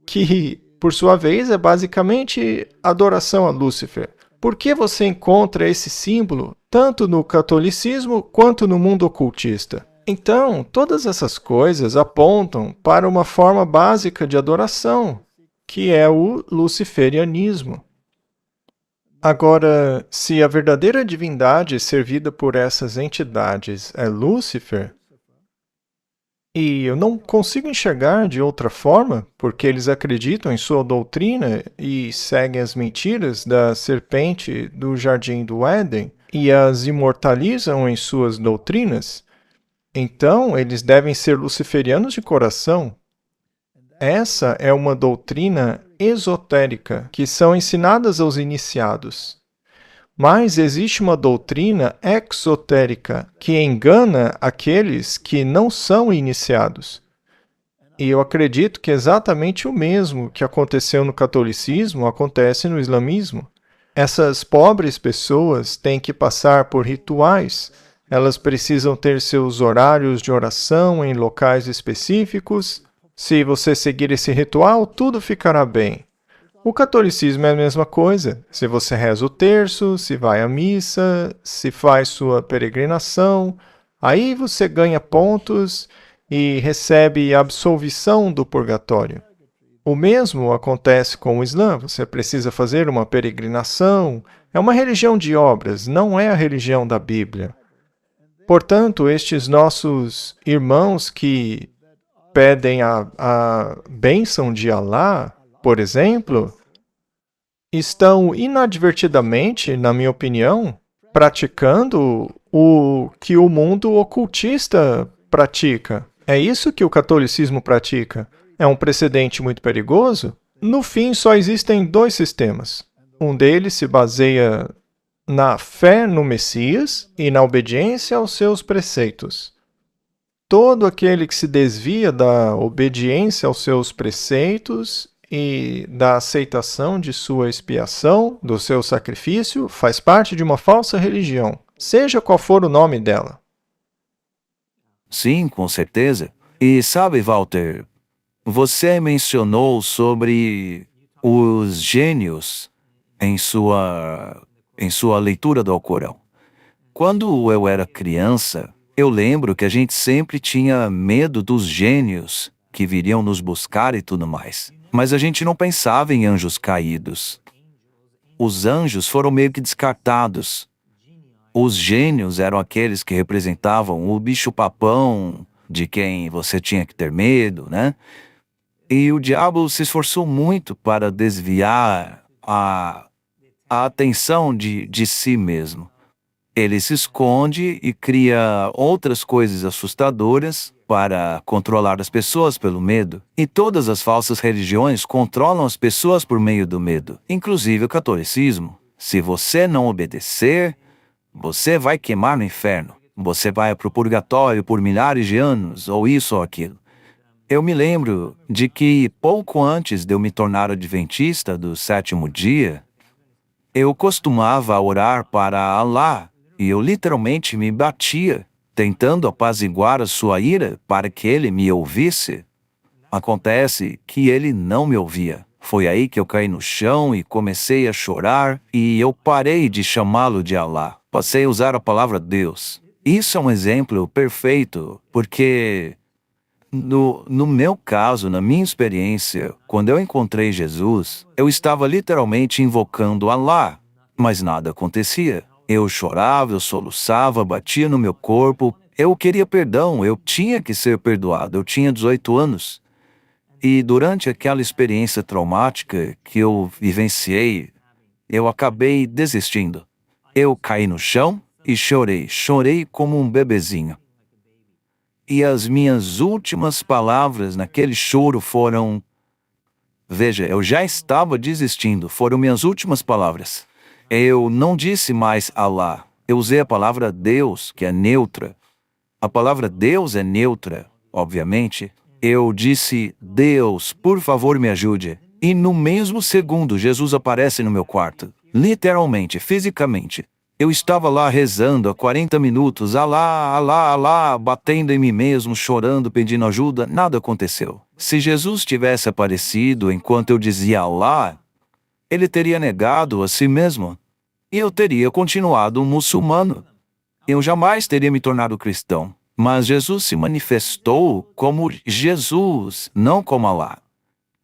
que, por sua vez, é basicamente adoração a Lúcifer. Por que você encontra esse símbolo tanto no catolicismo quanto no mundo ocultista? Então, todas essas coisas apontam para uma forma básica de adoração, que é o luciferianismo. Agora, se a verdadeira divindade servida por essas entidades é Lúcifer, e eu não consigo enxergar de outra forma, porque eles acreditam em sua doutrina e seguem as mentiras da serpente do Jardim do Éden e as imortalizam em suas doutrinas, então eles devem ser luciferianos de coração. Essa é uma doutrina esotérica que são ensinadas aos iniciados. Mas existe uma doutrina exotérica que engana aqueles que não são iniciados. E eu acredito que exatamente o mesmo que aconteceu no catolicismo acontece no islamismo. Essas pobres pessoas têm que passar por rituais. Elas precisam ter seus horários de oração em locais específicos. Se você seguir esse ritual, tudo ficará bem. O catolicismo é a mesma coisa. Se você reza o terço, se vai à missa, se faz sua peregrinação, aí você ganha pontos e recebe a absolvição do purgatório. O mesmo acontece com o Islã. Você precisa fazer uma peregrinação. É uma religião de obras, não é a religião da Bíblia. Portanto, estes nossos irmãos que pedem a bênção de Alá, por exemplo, estão inadvertidamente, na minha opinião, praticando o que o mundo ocultista pratica. É isso que o catolicismo pratica. É um precedente muito perigoso. No fim, só existem 2 sistemas. Um deles se baseia na fé no Messias e na obediência aos seus preceitos. Todo aquele que se desvia da obediência aos seus preceitos e da aceitação de sua expiação, do seu sacrifício, faz parte de uma falsa religião, seja qual for o nome dela. Sim, com certeza. E sabe, Walter, você mencionou sobre os gênios em sua leitura do Alcorão. Quando eu era criança, eu lembro que a gente sempre tinha medo dos gênios que viriam nos buscar e tudo mais. Mas a gente não pensava em anjos caídos. Os anjos foram meio que descartados. Os gênios eram aqueles que representavam o bicho-papão, de quem você tinha que ter medo, né? E o diabo se esforçou muito para desviar a atenção de si mesmo. Ele se esconde e cria outras coisas assustadoras para controlar as pessoas pelo medo. E todas as falsas religiões controlam as pessoas por meio do medo, inclusive o catolicismo. Se você não obedecer, você vai queimar no inferno. Você vai para o purgatório por milhares de anos, ou isso ou aquilo. Eu me lembro de que pouco antes de eu me tornar adventista do sétimo dia, eu costumava orar para Allah e eu literalmente me batia, tentando apaziguar a sua ira para que ele me ouvisse. Acontece que ele não me ouvia. Foi aí que eu caí no chão e comecei a chorar e eu parei de chamá-lo de Allah. Passei a usar a palavra Deus. Isso é um exemplo perfeito, porque no meu caso, na minha experiência, quando eu encontrei Jesus, eu estava literalmente invocando Allah, mas nada acontecia. Eu chorava, eu soluçava, batia no meu corpo, eu queria perdão, eu tinha que ser perdoado, eu tinha 18 anos. E durante aquela experiência traumática que eu vivenciei, eu acabei desistindo. Eu caí no chão e chorei como um bebezinho. E as minhas últimas palavras naquele choro foram... Veja, eu já estava desistindo, foram minhas últimas palavras. Eu não disse mais Allah, eu usei a palavra Deus, que é neutra. A palavra Deus é neutra, obviamente. Eu disse, Deus, por favor me ajude. E no mesmo segundo, Jesus aparece no meu quarto. Literalmente, fisicamente. Eu estava lá rezando há 40 minutos, Alá, Alá, Alá, batendo em mim mesmo, chorando, pedindo ajuda, nada aconteceu. Se Jesus tivesse aparecido enquanto eu dizia Alá, ele teria negado a si mesmo. E eu teria continuado um muçulmano. Eu jamais teria me tornado cristão. Mas Jesus se manifestou como Jesus, não como Alá.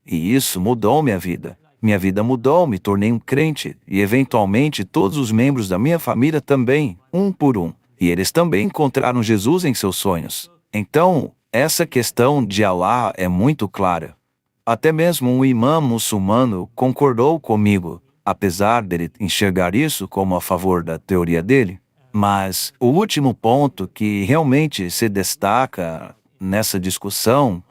E isso mudou minha vida. Minha vida mudou, me tornei um crente, e eventualmente todos os membros da minha família também, um por um. E eles também encontraram Jesus em seus sonhos. Então, essa questão de Allah é muito clara. Até mesmo um imã muçulmano concordou comigo, apesar dele enxergar isso como a favor da teoria dele. Mas o último ponto que realmente se destaca nessa discussão,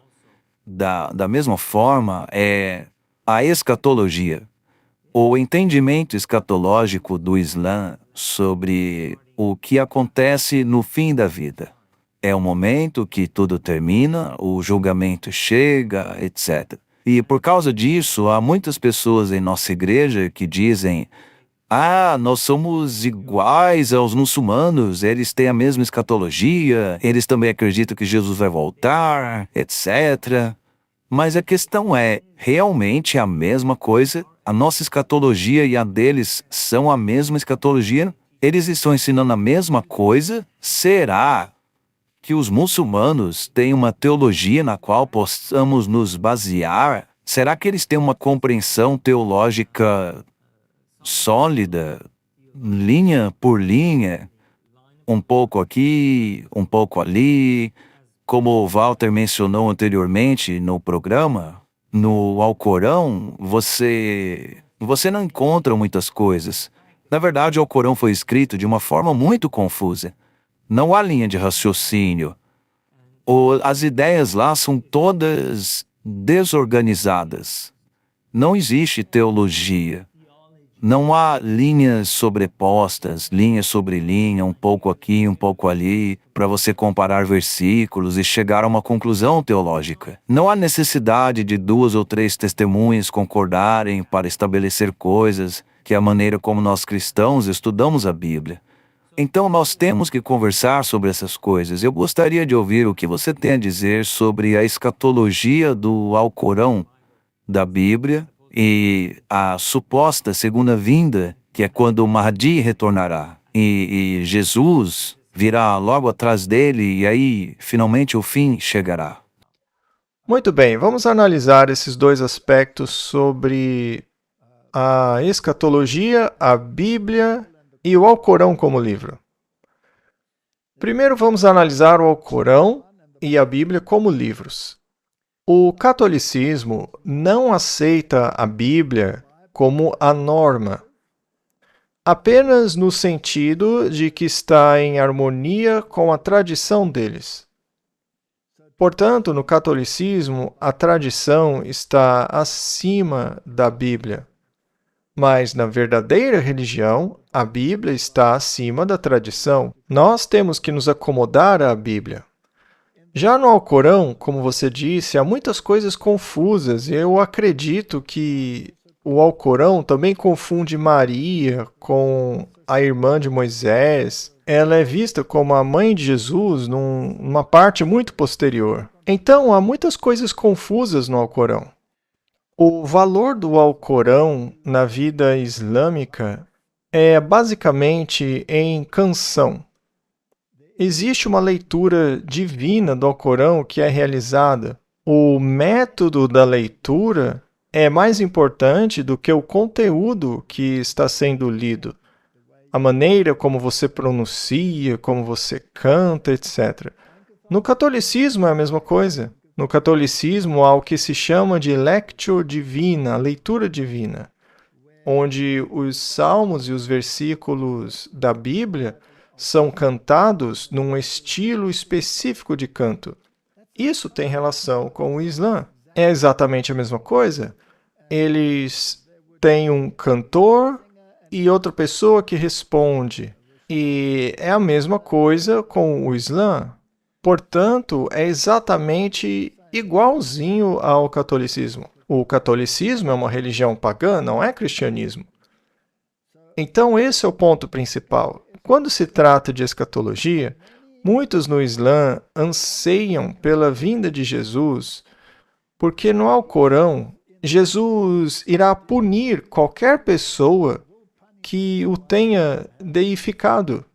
da mesma forma, é a escatologia, o entendimento escatológico do Islã sobre o que acontece no fim da vida. É o momento que tudo termina, o julgamento chega, etc. E por causa disso, há muitas pessoas em nossa igreja que dizem: nós somos iguais aos muçulmanos, eles têm a mesma escatologia, eles também acreditam que Jesus vai voltar, etc. Mas a questão é, realmente a mesma coisa? A nossa escatologia e a deles são a mesma escatologia? Eles estão ensinando a mesma coisa? Será que os muçulmanos têm uma teologia na qual possamos nos basear? Será que eles têm uma compreensão teológica sólida, linha por linha? Um pouco aqui, um pouco ali... Como o Walter mencionou anteriormente no programa, no Alcorão, você não encontra muitas coisas. Na verdade, o Alcorão foi escrito de uma forma muito confusa. Não há linha de raciocínio. As ideias lá são todas desorganizadas. Não existe teologia. Não há linhas sobrepostas, linha sobre linha, um pouco aqui, um pouco ali, para você comparar versículos e chegar a uma conclusão teológica. Não há necessidade de 2 ou 3 testemunhas concordarem para estabelecer coisas, que é a maneira como nós cristãos estudamos a Bíblia. Então nós temos que conversar sobre essas coisas. Eu gostaria de ouvir o que você tem a dizer sobre a escatologia do Alcorão, da Bíblia, e a suposta segunda vinda, que é quando o Mahdi retornará. E Jesus virá logo atrás dele, e aí, finalmente, o fim chegará. Muito bem, vamos analisar esses dois aspectos sobre a escatologia, a Bíblia e o Alcorão como livro. Primeiro vamos analisar o Alcorão e a Bíblia como livros. O catolicismo não aceita a Bíblia como a norma, apenas no sentido de que está em harmonia com a tradição deles. Portanto, no catolicismo, a tradição está acima da Bíblia. Mas na verdadeira religião, a Bíblia está acima da tradição. Nós temos que nos acomodar à Bíblia. Já no Alcorão, como você disse, há muitas coisas confusas. Eu acredito que o Alcorão também confunde Maria com a irmã de Moisés. Ela é vista como a mãe de Jesus numa parte muito posterior. Então, há muitas coisas confusas no Alcorão. O valor do Alcorão na vida islâmica é basicamente em canção. Existe uma leitura divina do Alcorão que é realizada. O método da leitura é mais importante do que o conteúdo que está sendo lido. A maneira como você pronuncia, como você canta, etc. No catolicismo é a mesma coisa. No catolicismo há o que se chama de lectio divina, leitura divina, onde os salmos e os versículos da Bíblia são cantados num estilo específico de canto. Isso tem relação com o Islã. É exatamente a mesma coisa. Eles têm um cantor e outra pessoa que responde. E é a mesma coisa com o Islã. Portanto, é exatamente igualzinho ao catolicismo. O catolicismo é uma religião pagã, não é cristianismo. Então, esse é o ponto principal. Quando se trata de escatologia, muitos no Islã anseiam pela vinda de Jesus, porque no Alcorão, Jesus irá punir qualquer pessoa que o tenha deificado.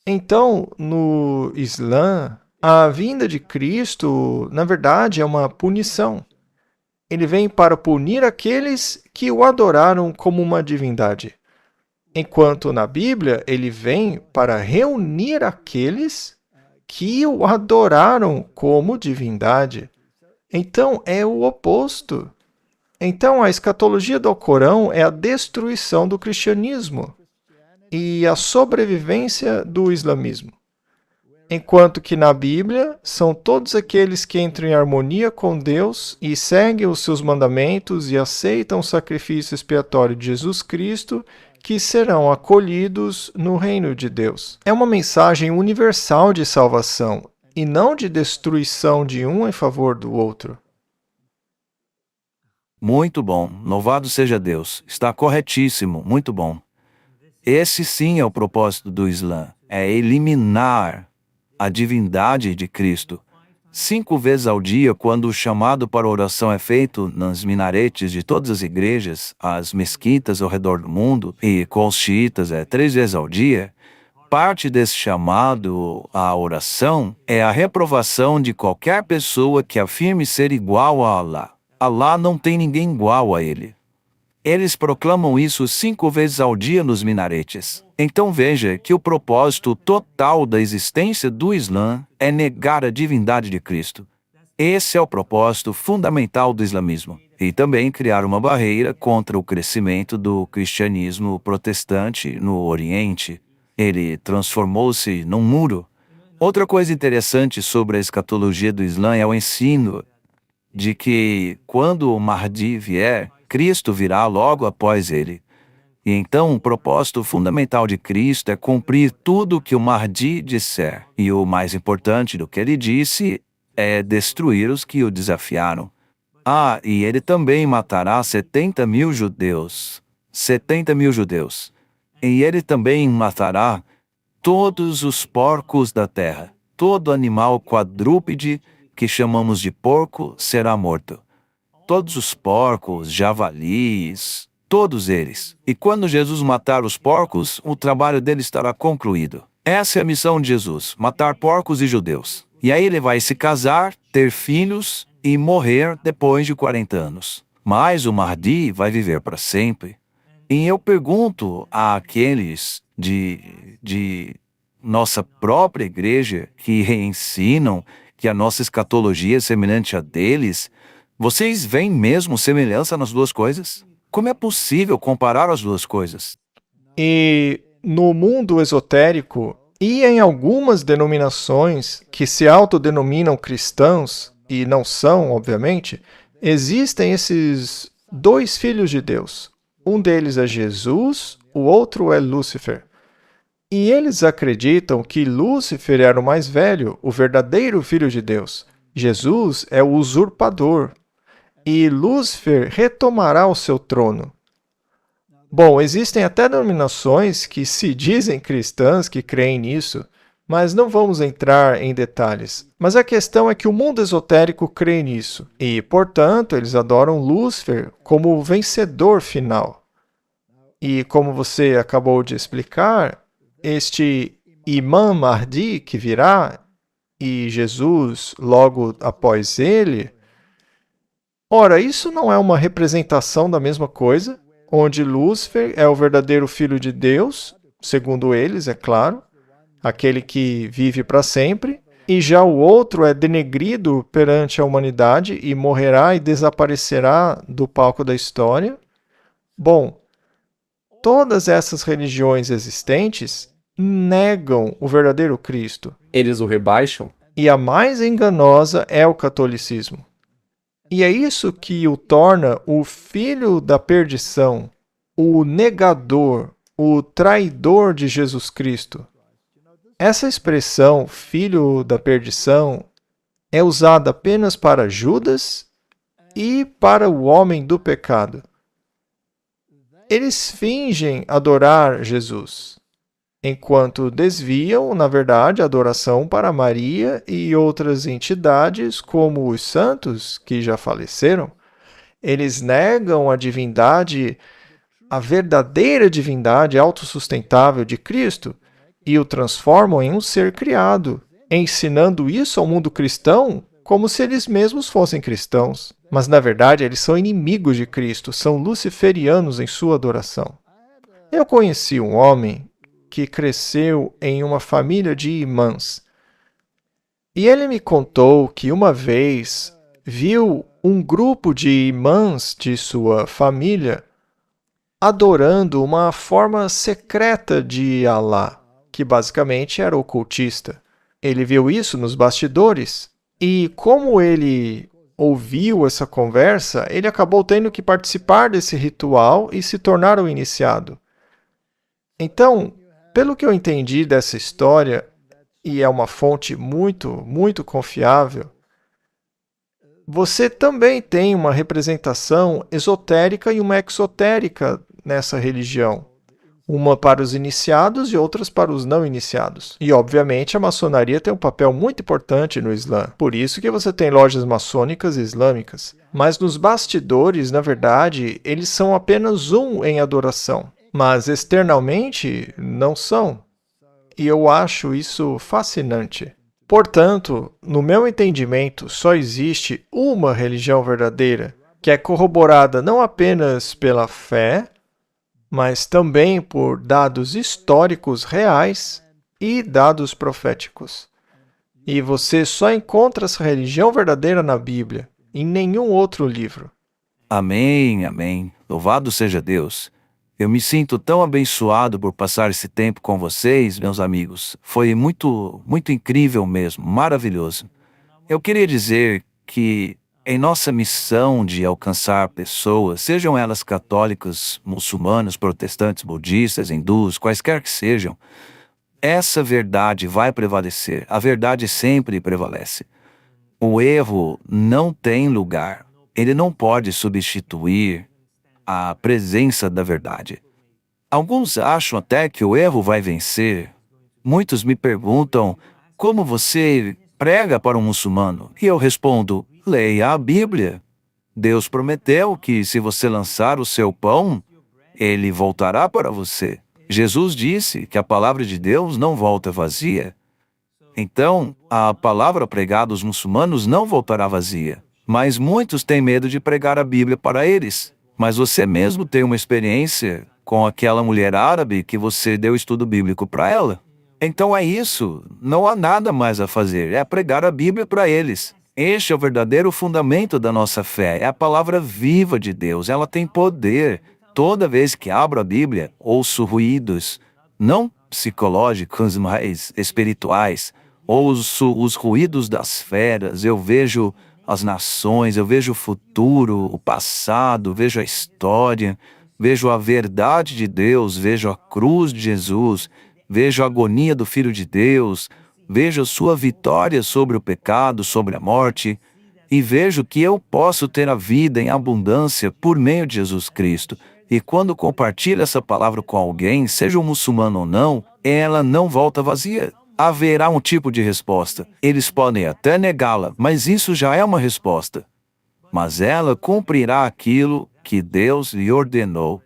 Então, no Islã, a vinda de Cristo, na verdade, é uma punição. Ele vem para punir aqueles que o adoraram como uma divindade. Enquanto na Bíblia, ele vem para reunir aqueles que o adoraram como divindade. Então, é o oposto. Então, a escatologia do Alcorão é a destruição do cristianismo e a sobrevivência do islamismo. Enquanto que na Bíblia, são todos aqueles que entram em harmonia com Deus e seguem os seus mandamentos e aceitam o sacrifício expiatório de Jesus Cristo, que serão acolhidos no reino de Deus. É uma mensagem universal de salvação e não de destruição de um em favor do outro. Muito bom. Louvado seja Deus. Está corretíssimo. Muito bom. Esse sim é o propósito do Islã. É eliminar a divindade de Cristo. 5 vezes ao dia, quando o chamado para oração é feito nas minaretes de todas as igrejas, as mesquitas ao redor do mundo, e com os xiitas é 3 vezes ao dia, parte desse chamado à oração é a reprovação de qualquer pessoa que afirme ser igual a Allah. Allah não tem ninguém igual a ele. Eles proclamam isso 5 vezes ao dia nos minaretes. Então veja que o propósito total da existência do Islã é negar a divindade de Cristo. Esse é o propósito fundamental do islamismo. E também criar uma barreira contra o crescimento do cristianismo protestante no Oriente. Ele transformou-se num muro. Outra coisa interessante sobre a escatologia do Islã é o ensino de que, quando o Mahdi vier, Cristo virá logo após ele. E então o propósito fundamental de Cristo é cumprir tudo o que o Mahdi disser. E o mais importante do que ele disse é destruir os que o desafiaram. E ele também matará 70 mil judeus. 70 mil judeus. E ele também matará todos os porcos da terra. Todo animal quadrúpede que chamamos de porco será morto. Todos os porcos, javalis, Todos eles. E quando Jesus matar os porcos, o trabalho dele estará concluído. Essa é a missão de Jesus, matar porcos e judeus. E aí ele vai se casar, ter filhos e morrer depois de 40 anos. Mas o Mahdi vai viver para sempre. E eu pergunto àqueles de nossa própria igreja que ensinam que a nossa escatologia é semelhante a deles, vocês veem mesmo semelhança nas duas coisas? Como é possível comparar as duas coisas? E no mundo esotérico e em algumas denominações que se autodenominam cristãos, e não são, obviamente, existem esses dois filhos de Deus. Um deles é Jesus, o outro é Lúcifer. E eles acreditam que Lúcifer era o mais velho, o verdadeiro filho de Deus. Jesus é o usurpador. E Lúcifer retomará o seu trono. Bom, existem até denominações que se dizem cristãs que creem nisso, mas não vamos entrar em detalhes. Mas a questão é que o mundo esotérico crê nisso, e, portanto, eles adoram Lúcifer como o vencedor final. E como você acabou de explicar, este Imam Mahdi que virá, e Jesus logo após ele, ora, isso não é uma representação da mesma coisa, onde Lúcifer é o verdadeiro filho de Deus, segundo eles, é claro, aquele que vive para sempre, e já o outro é denegrido perante a humanidade e morrerá e desaparecerá do palco da história. Bom, todas essas religiões existentes negam o verdadeiro Cristo. Eles o rebaixam? E a mais enganosa é o catolicismo. E é isso que o torna o filho da perdição, o negador, o traidor de Jesus Cristo. Essa expressão, filho da perdição, é usada apenas para Judas e para o homem do pecado. Eles fingem adorar Jesus, enquanto desviam, na verdade, a adoração para Maria e outras entidades, como os santos que já faleceram. Eles negam a divindade, a verdadeira divindade autossustentável de Cristo, e o transformam em um ser criado, ensinando isso ao mundo cristão como se eles mesmos fossem cristãos. Mas, na verdade, eles são inimigos de Cristo, são luciferianos em sua adoração. Eu conheci um homem que cresceu em uma família de imãs. E ele me contou que uma vez viu um grupo de imãs de sua família adorando uma forma secreta de Alá, que basicamente era ocultista. Ele viu isso nos bastidores e, como ele ouviu essa conversa, ele acabou tendo que participar desse ritual e se tornar um iniciado. Então, pelo que eu entendi dessa história, e é uma fonte muito confiável, você também tem uma representação esotérica e uma exotérica nessa religião. Uma para os iniciados e outras para os não iniciados. E, obviamente, a maçonaria tem um papel muito importante no Islã. Por isso que você tem lojas maçônicas e islâmicas. Mas nos bastidores, na verdade, eles são apenas um em adoração. Mas externamente, não são. E eu acho isso fascinante. Portanto, no meu entendimento, só existe uma religião verdadeira, que é corroborada não apenas pela fé, mas também por dados históricos reais e dados proféticos. E você só encontra essa religião verdadeira na Bíblia, em nenhum outro livro. Amém, amém. Louvado seja Deus. Eu me sinto tão abençoado por passar esse tempo com vocês, meus amigos. Foi muito incrível mesmo, maravilhoso. Eu queria dizer que em nossa missão de alcançar pessoas, sejam elas católicas, muçulmanos, protestantes, budistas, hindus, quaisquer que sejam, essa verdade vai prevalecer. A verdade sempre prevalece. O erro não tem lugar. Ele não pode substituir a presença da verdade. Alguns acham até que o erro vai vencer. Muitos me perguntam, como você prega para um muçulmano? E eu respondo, leia a Bíblia. Deus prometeu que se você lançar o seu pão, ele voltará para você. Jesus disse que a palavra de Deus não volta vazia. Então, a palavra pregada aos muçulmanos não voltará vazia. Mas muitos têm medo de pregar a Bíblia para eles. Mas você mesmo tem uma experiência com aquela mulher árabe que você deu estudo bíblico para ela. Então é isso. Não há nada mais a fazer. É pregar a Bíblia para eles. Este é o verdadeiro fundamento da nossa fé. É a palavra viva de Deus. Ela tem poder. Toda vez que abro a Bíblia, ouço ruídos, não psicológicos, mas espirituais. Ouço os ruídos das feras. Eu vejo as nações, eu vejo o futuro, o passado, vejo a história, vejo a verdade de Deus, vejo a cruz de Jesus, vejo a agonia do Filho de Deus, vejo a sua vitória sobre o pecado, sobre a morte, e vejo que eu posso ter a vida em abundância por meio de Jesus Cristo. E quando compartilho essa palavra com alguém, seja um muçulmano ou não, ela não volta vazia. Haverá um tipo de resposta. Eles podem até negá-la, mas isso já é uma resposta. Mas ela cumprirá aquilo que Deus lhe ordenou.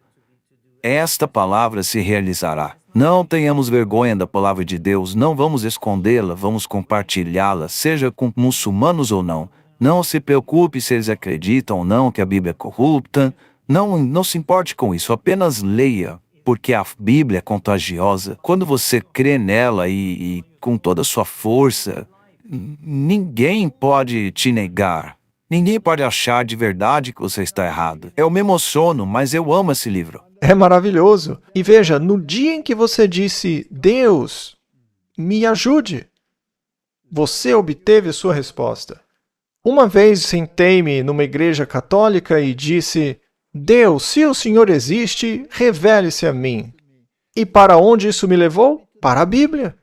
Esta palavra se realizará. Não tenhamos vergonha da palavra de Deus, não vamos escondê-la, vamos compartilhá-la, seja com muçulmanos ou não. Não se preocupe se eles acreditam ou não que a Bíblia é corrupta. Não se importe com isso, apenas leia. Porque a Bíblia é contagiosa. Quando você crê nela e com toda a sua força, ninguém pode te negar. Ninguém pode achar de verdade que você está errado. Eu me emociono, mas eu amo esse livro. É maravilhoso. E veja, no dia em que você disse, Deus, me ajude, você obteve sua resposta. Uma vez sentei-me numa igreja católica e disse, Deus, se o Senhor existe, revele-se a mim. E para onde isso me levou? Para a Bíblia.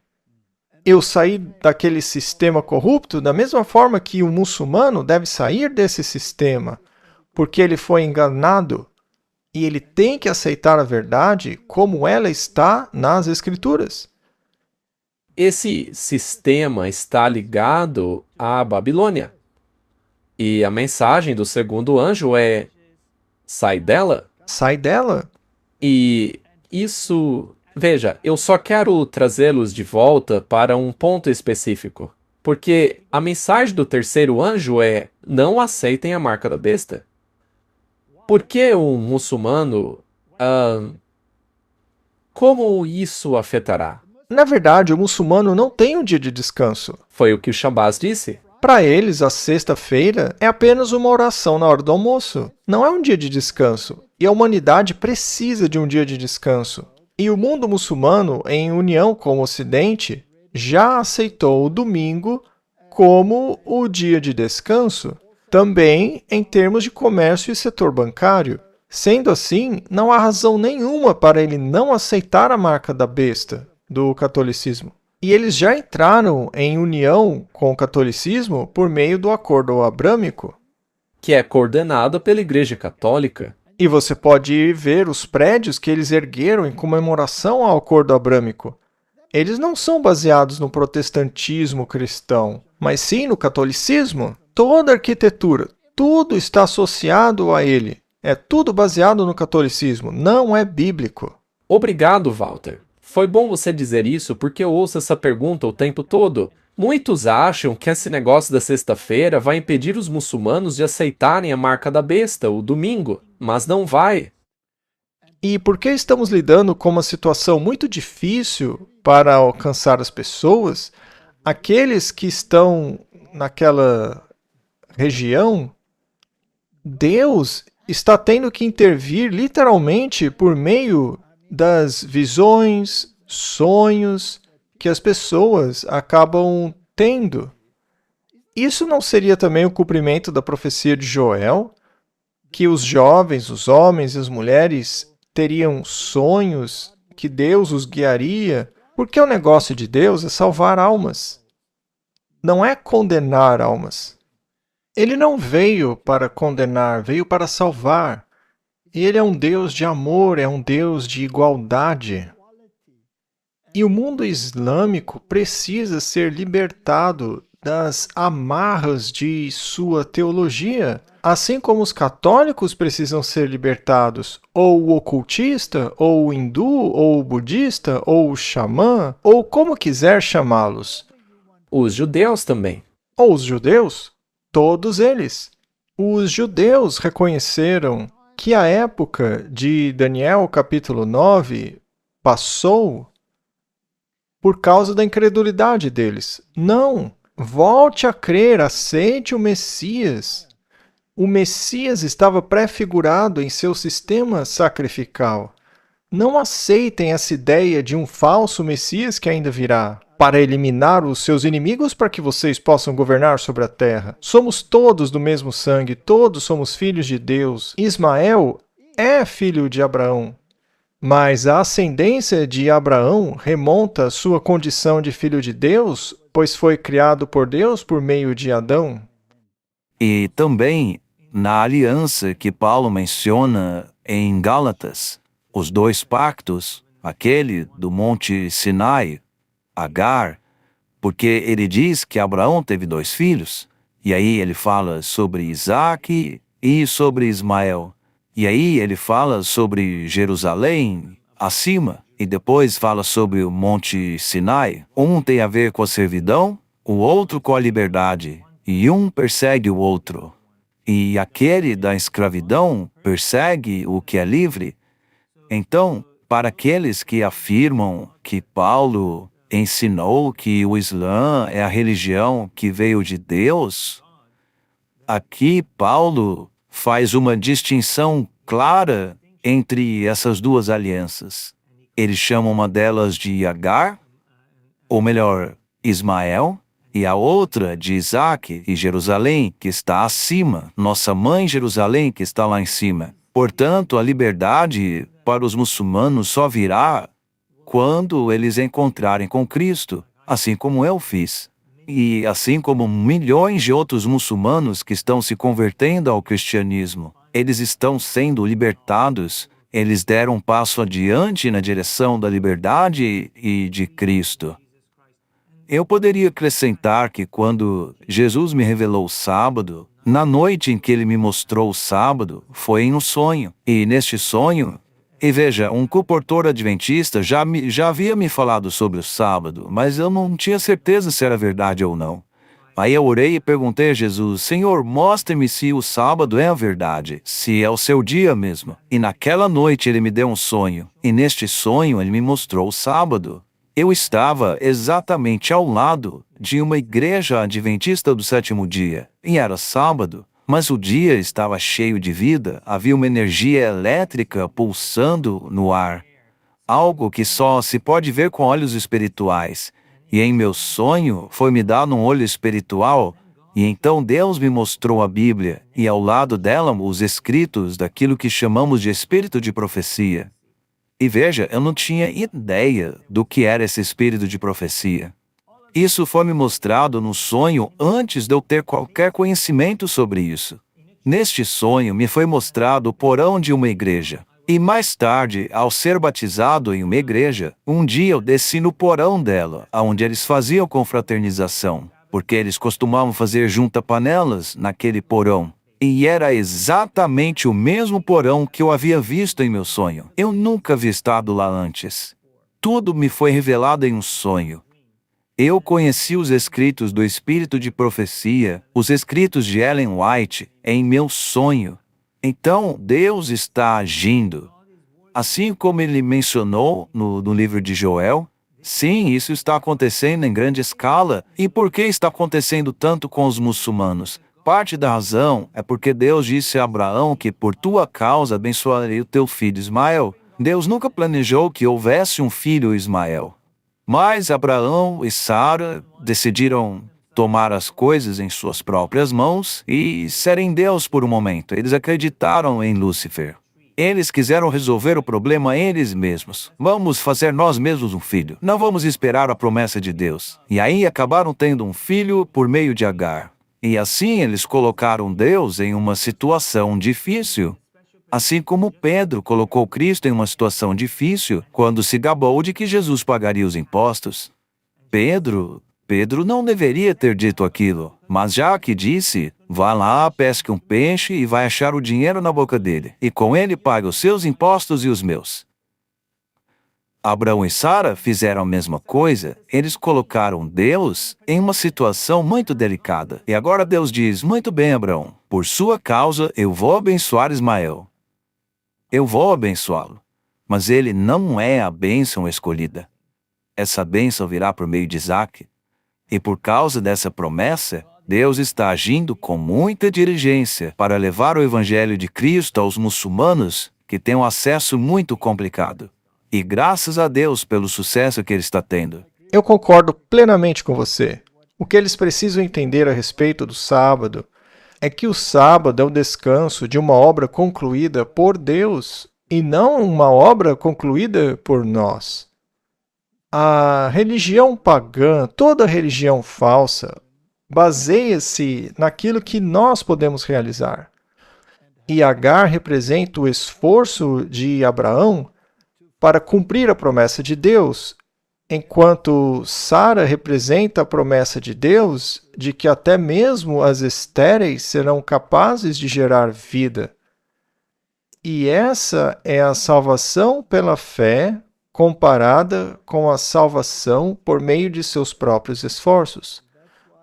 Eu saí daquele sistema corrupto da mesma forma que o muçulmano deve sair desse sistema, porque ele foi enganado e ele tem que aceitar a verdade como ela está nas Escrituras. Esse sistema está ligado à Babilônia. E a mensagem do segundo anjo é: sai dela. Sai dela. E isso... Veja, eu só quero trazê-los de volta para um ponto específico. Porque a mensagem do terceiro anjo é: não aceitem a marca da besta. Por que um muçulmano... como isso afetará? Na verdade, o muçulmano não tem um dia de descanso. Foi o que o Shahbaz disse. Para eles, a sexta-feira é apenas uma oração na hora do almoço. Não é um dia de descanso. E a humanidade precisa de um dia de descanso. E o mundo muçulmano, em união com o Ocidente, já aceitou o domingo como o dia de descanso, também em termos de comércio e setor bancário. Sendo assim, não há razão nenhuma para ele não aceitar a marca da besta do catolicismo. E eles já entraram em união com o catolicismo por meio do acordo abrâmico, que é coordenado pela Igreja Católica. E você pode ir ver os prédios que eles ergueram em comemoração ao acordo abrâmico. Eles não são baseados no protestantismo cristão, mas sim no catolicismo. Toda a arquitetura, tudo está associado a ele. É tudo baseado no catolicismo, não é bíblico. Obrigado, Walter. Foi bom você dizer isso porque eu ouço essa pergunta o tempo todo. Muitos acham que esse negócio da sexta-feira vai impedir os muçulmanos de aceitarem a marca da besta, o domingo, mas não vai. E porque estamos lidando com uma situação muito difícil para alcançar as pessoas, aqueles que estão naquela região, Deus está tendo que intervir literalmente por meio das visões, sonhos que as pessoas acabam tendo. Isso não seria também o cumprimento da profecia de Joel? Que os jovens, os homens e as mulheres teriam sonhos, que Deus os guiaria? Porque o negócio de Deus é salvar almas. Não é condenar almas. Ele não veio para condenar, veio para salvar. Ele é um Deus de amor, é um Deus de igualdade. E o mundo islâmico precisa ser libertado das amarras de sua teologia. Assim como os católicos precisam ser libertados, ou o ocultista, ou o hindu, ou o budista, ou o xamã, ou como quiser chamá-los. Os judeus também. Ou os judeus? Todos eles. Os judeus reconheceram que a época de Daniel capítulo 9 passou por causa da incredulidade deles. Não! Volte a crer, aceite o Messias. O Messias estava prefigurado em seu sistema sacrificial. Não aceitem essa ideia de um falso Messias que ainda virá para eliminar os seus inimigos para que vocês possam governar sobre a terra. Somos todos do mesmo sangue, todos somos filhos de Deus. Ismael é filho de Abraão, mas a ascendência de Abraão remonta à sua condição de filho de Deus, pois foi criado por Deus por meio de Adão. E também na aliança que Paulo menciona em Gálatas, os dois pactos, aquele do Monte Sinai, Agar, porque ele diz que Abraão teve 2 filhos, e aí ele fala sobre Isaque e sobre Ismael, e aí ele fala sobre Jerusalém acima, e depois fala sobre o Monte Sinai. Um tem a ver com a servidão, o outro com a liberdade, e um persegue o outro. E aquele da escravidão persegue o que é livre. Então, para aqueles que afirmam que Paulo ensinou que o Islã é a religião que veio de Deus, aqui Paulo faz uma distinção clara entre essas duas alianças. Ele chama uma delas de Agar, ou melhor, Ismael, e a outra de Isaque e Jerusalém, que está acima, nossa mãe Jerusalém, que está lá em cima. Portanto, a liberdade para os muçulmanos só virá quando eles encontrarem com Cristo, assim como eu fiz. E assim como milhões de outros muçulmanos que estão se convertendo ao cristianismo, eles estão sendo libertados, eles deram um passo adiante na direção da liberdade e de Cristo. Eu poderia acrescentar que quando Jesus me revelou o sábado, na noite em que ele me mostrou o sábado, foi em um sonho. E neste sonho, e veja, um comportor adventista já havia me falado sobre o sábado, mas eu não tinha certeza se era verdade ou não. Aí eu orei e perguntei a Jesus: Senhor, mostre-me se o sábado é a verdade, se é o seu dia mesmo. E naquela noite ele me deu um sonho, e neste sonho ele me mostrou o sábado. Eu estava exatamente ao lado de uma igreja adventista do 7º dia, e era sábado, mas o dia estava cheio de vida, havia uma energia elétrica pulsando no ar, algo que só se pode ver com olhos espirituais. E em meu sonho foi-me dado um olho espiritual, e então Deus me mostrou a Bíblia, e ao lado dela os escritos daquilo que chamamos de espírito de profecia. E veja, eu não tinha ideia do que era esse espírito de profecia. Isso foi me mostrado no sonho antes de eu ter qualquer conhecimento sobre isso. Neste sonho me foi mostrado o porão de uma igreja. E mais tarde, ao ser batizado em uma igreja, um dia eu desci no porão dela, onde eles faziam confraternização, porque eles costumavam fazer junta-panelas naquele porão. E era exatamente o mesmo porão que eu havia visto em meu sonho. Eu nunca havia estado lá antes. Tudo me foi revelado em um sonho. Eu conheci os escritos do Espírito de Profecia, os escritos de Ellen White, em meu sonho. Então, Deus está agindo. Assim como ele mencionou no livro de Joel, sim, isso está acontecendo em grande escala. E por que está acontecendo tanto com os muçulmanos? Parte da razão é porque Deus disse a Abraão que por tua causa abençoarei o teu filho Ismael. Deus nunca planejou que houvesse um filho Ismael. Mas Abraão e Sara decidiram tomar as coisas em suas próprias mãos e serem Deus por um momento. Eles acreditaram em Lúcifer. Eles quiseram resolver o problema eles mesmos. Vamos fazer nós mesmos um filho. Não vamos esperar a promessa de Deus. E aí acabaram tendo um filho por meio de Agar. E assim eles colocaram Deus em uma situação difícil. Assim como Pedro colocou Cristo em uma situação difícil quando se gabou de que Jesus pagaria os impostos. Pedro Pedro não deveria ter dito aquilo, mas já que disse, vá lá, pesque um peixe e vai achar o dinheiro na boca dele, e com ele pague os seus impostos e os meus. Abraão e Sara fizeram a mesma coisa. Eles colocaram Deus em uma situação muito delicada. E agora Deus diz, muito bem, Abraão, por sua causa eu vou abençoar Ismael. Eu vou abençoá-lo. Mas ele não é a bênção escolhida. Essa bênção virá por meio de Isaque. E por causa dessa promessa, Deus está agindo com muita diligência para levar o Evangelho de Cristo aos muçulmanos que têm um acesso muito complicado. E graças a Deus pelo sucesso que ele está tendo. Eu concordo plenamente com você. O que eles precisam entender a respeito do sábado é que o sábado é o descanso de uma obra concluída por Deus e não uma obra concluída por nós. A religião pagã, toda religião falsa, baseia-se naquilo que nós podemos realizar. E Agar representa o esforço de Abraão para cumprir a promessa de Deus, enquanto Sara representa a promessa de Deus de que até mesmo as estéreis serão capazes de gerar vida. E essa é a salvação pela fé comparada com a salvação por meio de seus próprios esforços.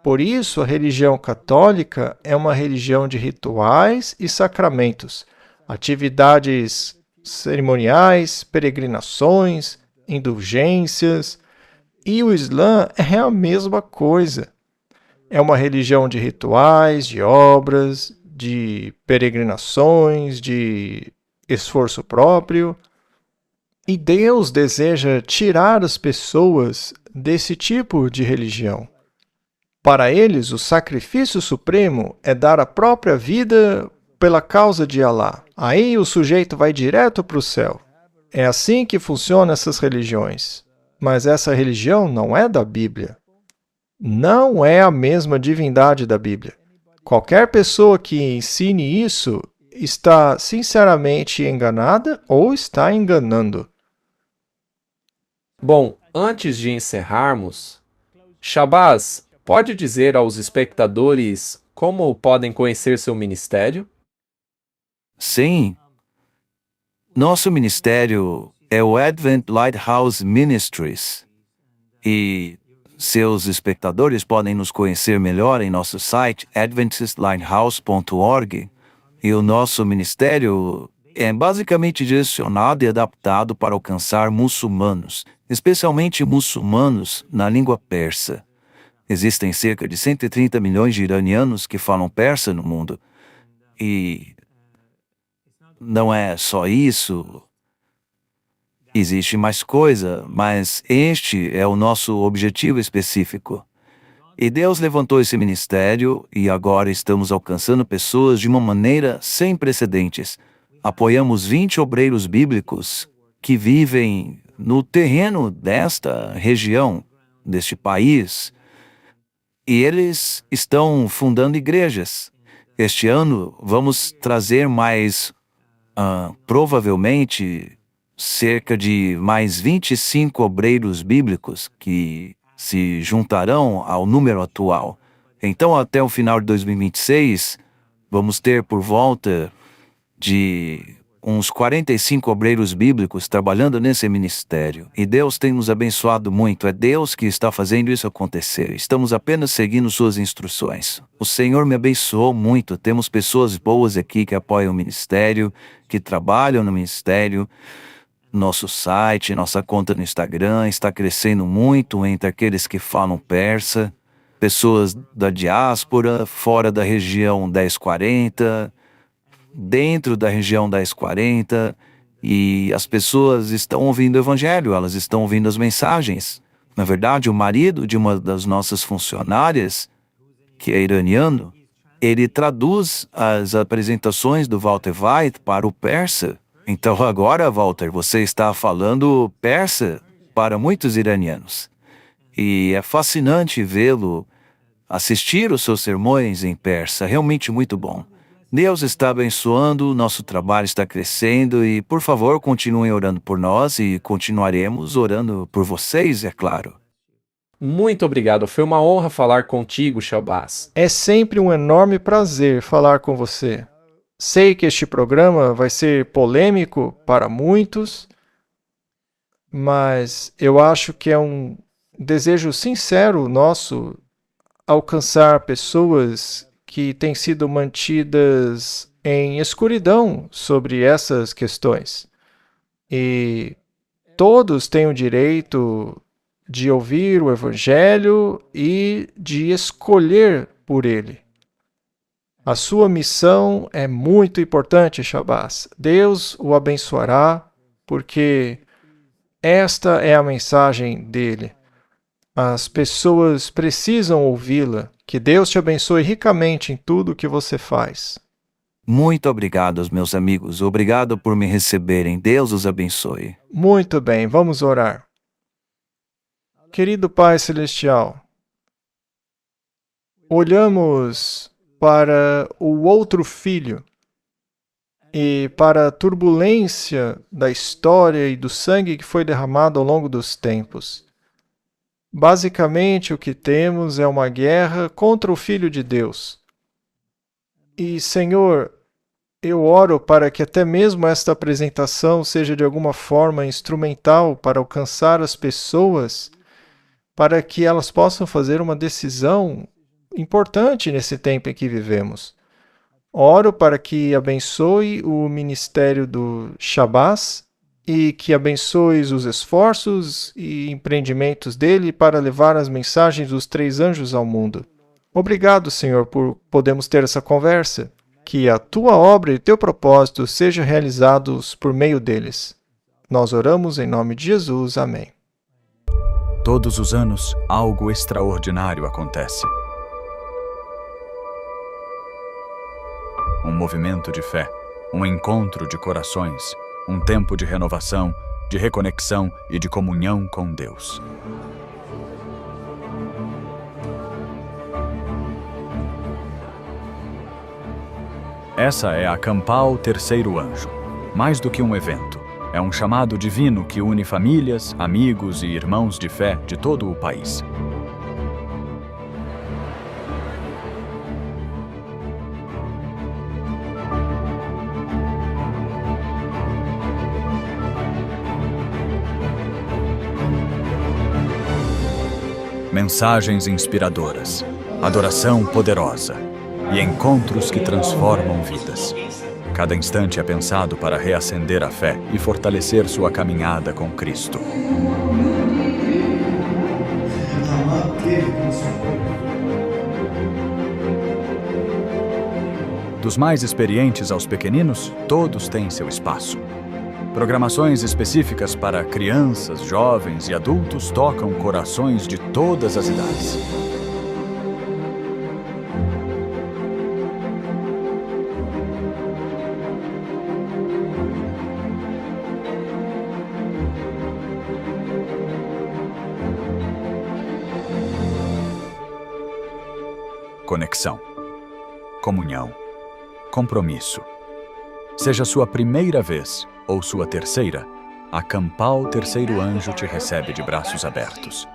Por isso, a religião católica é uma religião de rituais e sacramentos, atividades cerimoniais, peregrinações, indulgências, e o Islã é a mesma coisa. É uma religião de rituais, de obras, de peregrinações, de esforço próprio. E Deus deseja tirar as pessoas desse tipo de religião. Para eles, o sacrifício supremo é dar a própria vida pela causa de Alá. Aí o sujeito vai direto para o céu. É assim que funcionam essas religiões. Mas essa religião não é da Bíblia. Não é a mesma divindade da Bíblia. Qualquer pessoa que ensine isso está sinceramente enganada ou está enganando. Bom, antes de encerrarmos, Shabazz, pode dizer aos espectadores como podem conhecer seu ministério? Sim. Nosso ministério é o Advent Lighthouse Ministries. E seus espectadores podem nos conhecer melhor em nosso site adventistlighthouse.org. E o nosso ministério é basicamente direcionado e adaptado para alcançar muçulmanos, especialmente muçulmanos na língua persa. Existem cerca de 130 milhões de iranianos que falam persa no mundo. E não é só isso. Existe mais coisa, mas este é o nosso objetivo específico. E Deus levantou esse ministério e agora estamos alcançando pessoas de uma maneira sem precedentes. Apoiamos 20 obreiros bíblicos que vivem no terreno desta região, deste país. E eles estão fundando igrejas. Este ano vamos trazer mais, provavelmente, cerca de mais 25 obreiros bíblicos que se juntarão ao número atual. Então, até o final de 2026, vamos ter por volta de uns 45 obreiros bíblicos trabalhando nesse ministério. E Deus tem nos abençoado muito. É Deus que está fazendo isso acontecer. Estamos apenas seguindo suas instruções. O Senhor me abençoou muito. Temos pessoas boas aqui que apoiam o ministério, que trabalham no ministério. Nosso site, nossa conta no Instagram está crescendo muito entre aqueles que falam persa, pessoas da diáspora, fora da região 1040, dentro da região 1040, e as pessoas estão ouvindo o Evangelho, elas estão ouvindo as mensagens. Na verdade, o marido de uma das nossas funcionárias, que é iraniano, ele traduz as apresentações do Walter White para o persa. Então agora, Walter, você está falando persa para muitos iranianos. E é fascinante vê-lo assistir os seus sermões em persa, realmente muito bom. Deus está abençoando, nosso trabalho está crescendo e, por favor, continuem orando por nós e continuaremos orando por vocês, é claro. Muito obrigado. Foi uma honra falar contigo, Shabazz. É sempre um enorme prazer falar com você. Sei que este programa vai ser polêmico para muitos, mas eu acho que é um desejo sincero nosso alcançar pessoas que têm sido mantidas em escuridão sobre essas questões. E todos têm o direito de ouvir o Evangelho e de escolher por ele. A sua missão é muito importante, Shabazz. Deus o abençoará, porque esta é a mensagem dele. As pessoas precisam ouvi-la. Que Deus te abençoe ricamente em tudo o que você faz. Muito obrigado, meus amigos. Obrigado por me receberem. Deus os abençoe. Muito bem, vamos orar. Querido Pai Celestial, olhamos para o outro filho e para a turbulência da história e do sangue que foi derramado ao longo dos tempos. Basicamente, o que temos é uma guerra contra o Filho de Deus. E, Senhor, eu oro para que até mesmo esta apresentação seja de alguma forma instrumental para alcançar as pessoas, para que elas possam fazer uma decisão importante nesse tempo em que vivemos. Oro para que abençoe o ministério do Shabazz e que abençoes os esforços e empreendimentos dele para levar as mensagens dos 3 anjos ao mundo. Obrigado, Senhor, por podermos ter essa conversa. Que a tua obra e teu propósito sejam realizados por meio deles. Nós oramos em nome de Jesus. Amém. Todos os anos, algo extraordinário acontece. Um movimento de fé, um encontro de corações, um tempo de renovação, de reconexão e de comunhão com Deus. Essa é a Campal Terceiro Anjo. Mais do que um evento, é um chamado divino que une famílias, amigos e irmãos de fé de todo o país. Mensagens inspiradoras, adoração poderosa e encontros que transformam vidas. Cada instante é pensado para reacender a fé e fortalecer sua caminhada com Cristo. Dos mais experientes aos pequeninos, todos têm seu espaço. Programações específicas para crianças, jovens e adultos tocam corações de todas as idades. Conexão, comunhão, compromisso. Seja sua primeira vez ou sua terceira, a Campal Terceiro Anjo te recebe de braços abertos.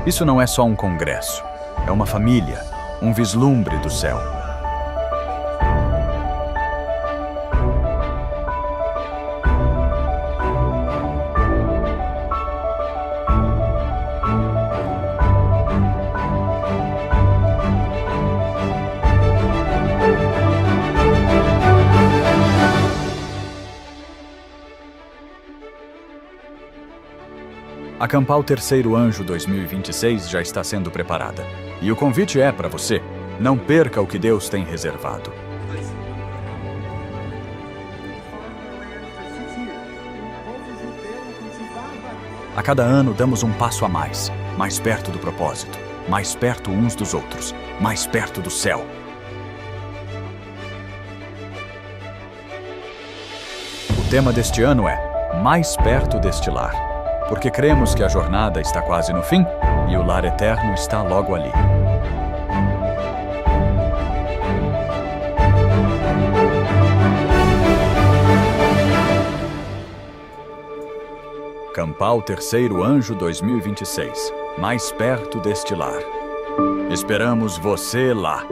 Isso não é só um congresso, é uma família, um vislumbre do céu. A Campal Terceiro Anjo 2026 já está sendo preparada. E o convite é para você. Não perca o que Deus tem reservado. A cada ano damos um passo a mais perto do propósito, mais perto uns dos outros, mais perto do céu. O tema deste ano é Mais Perto deste Lar. Porque cremos que a jornada está quase no fim e o lar eterno está logo ali. Acampau Terceiro Anjo 2026, mais perto deste lar. Esperamos você lá!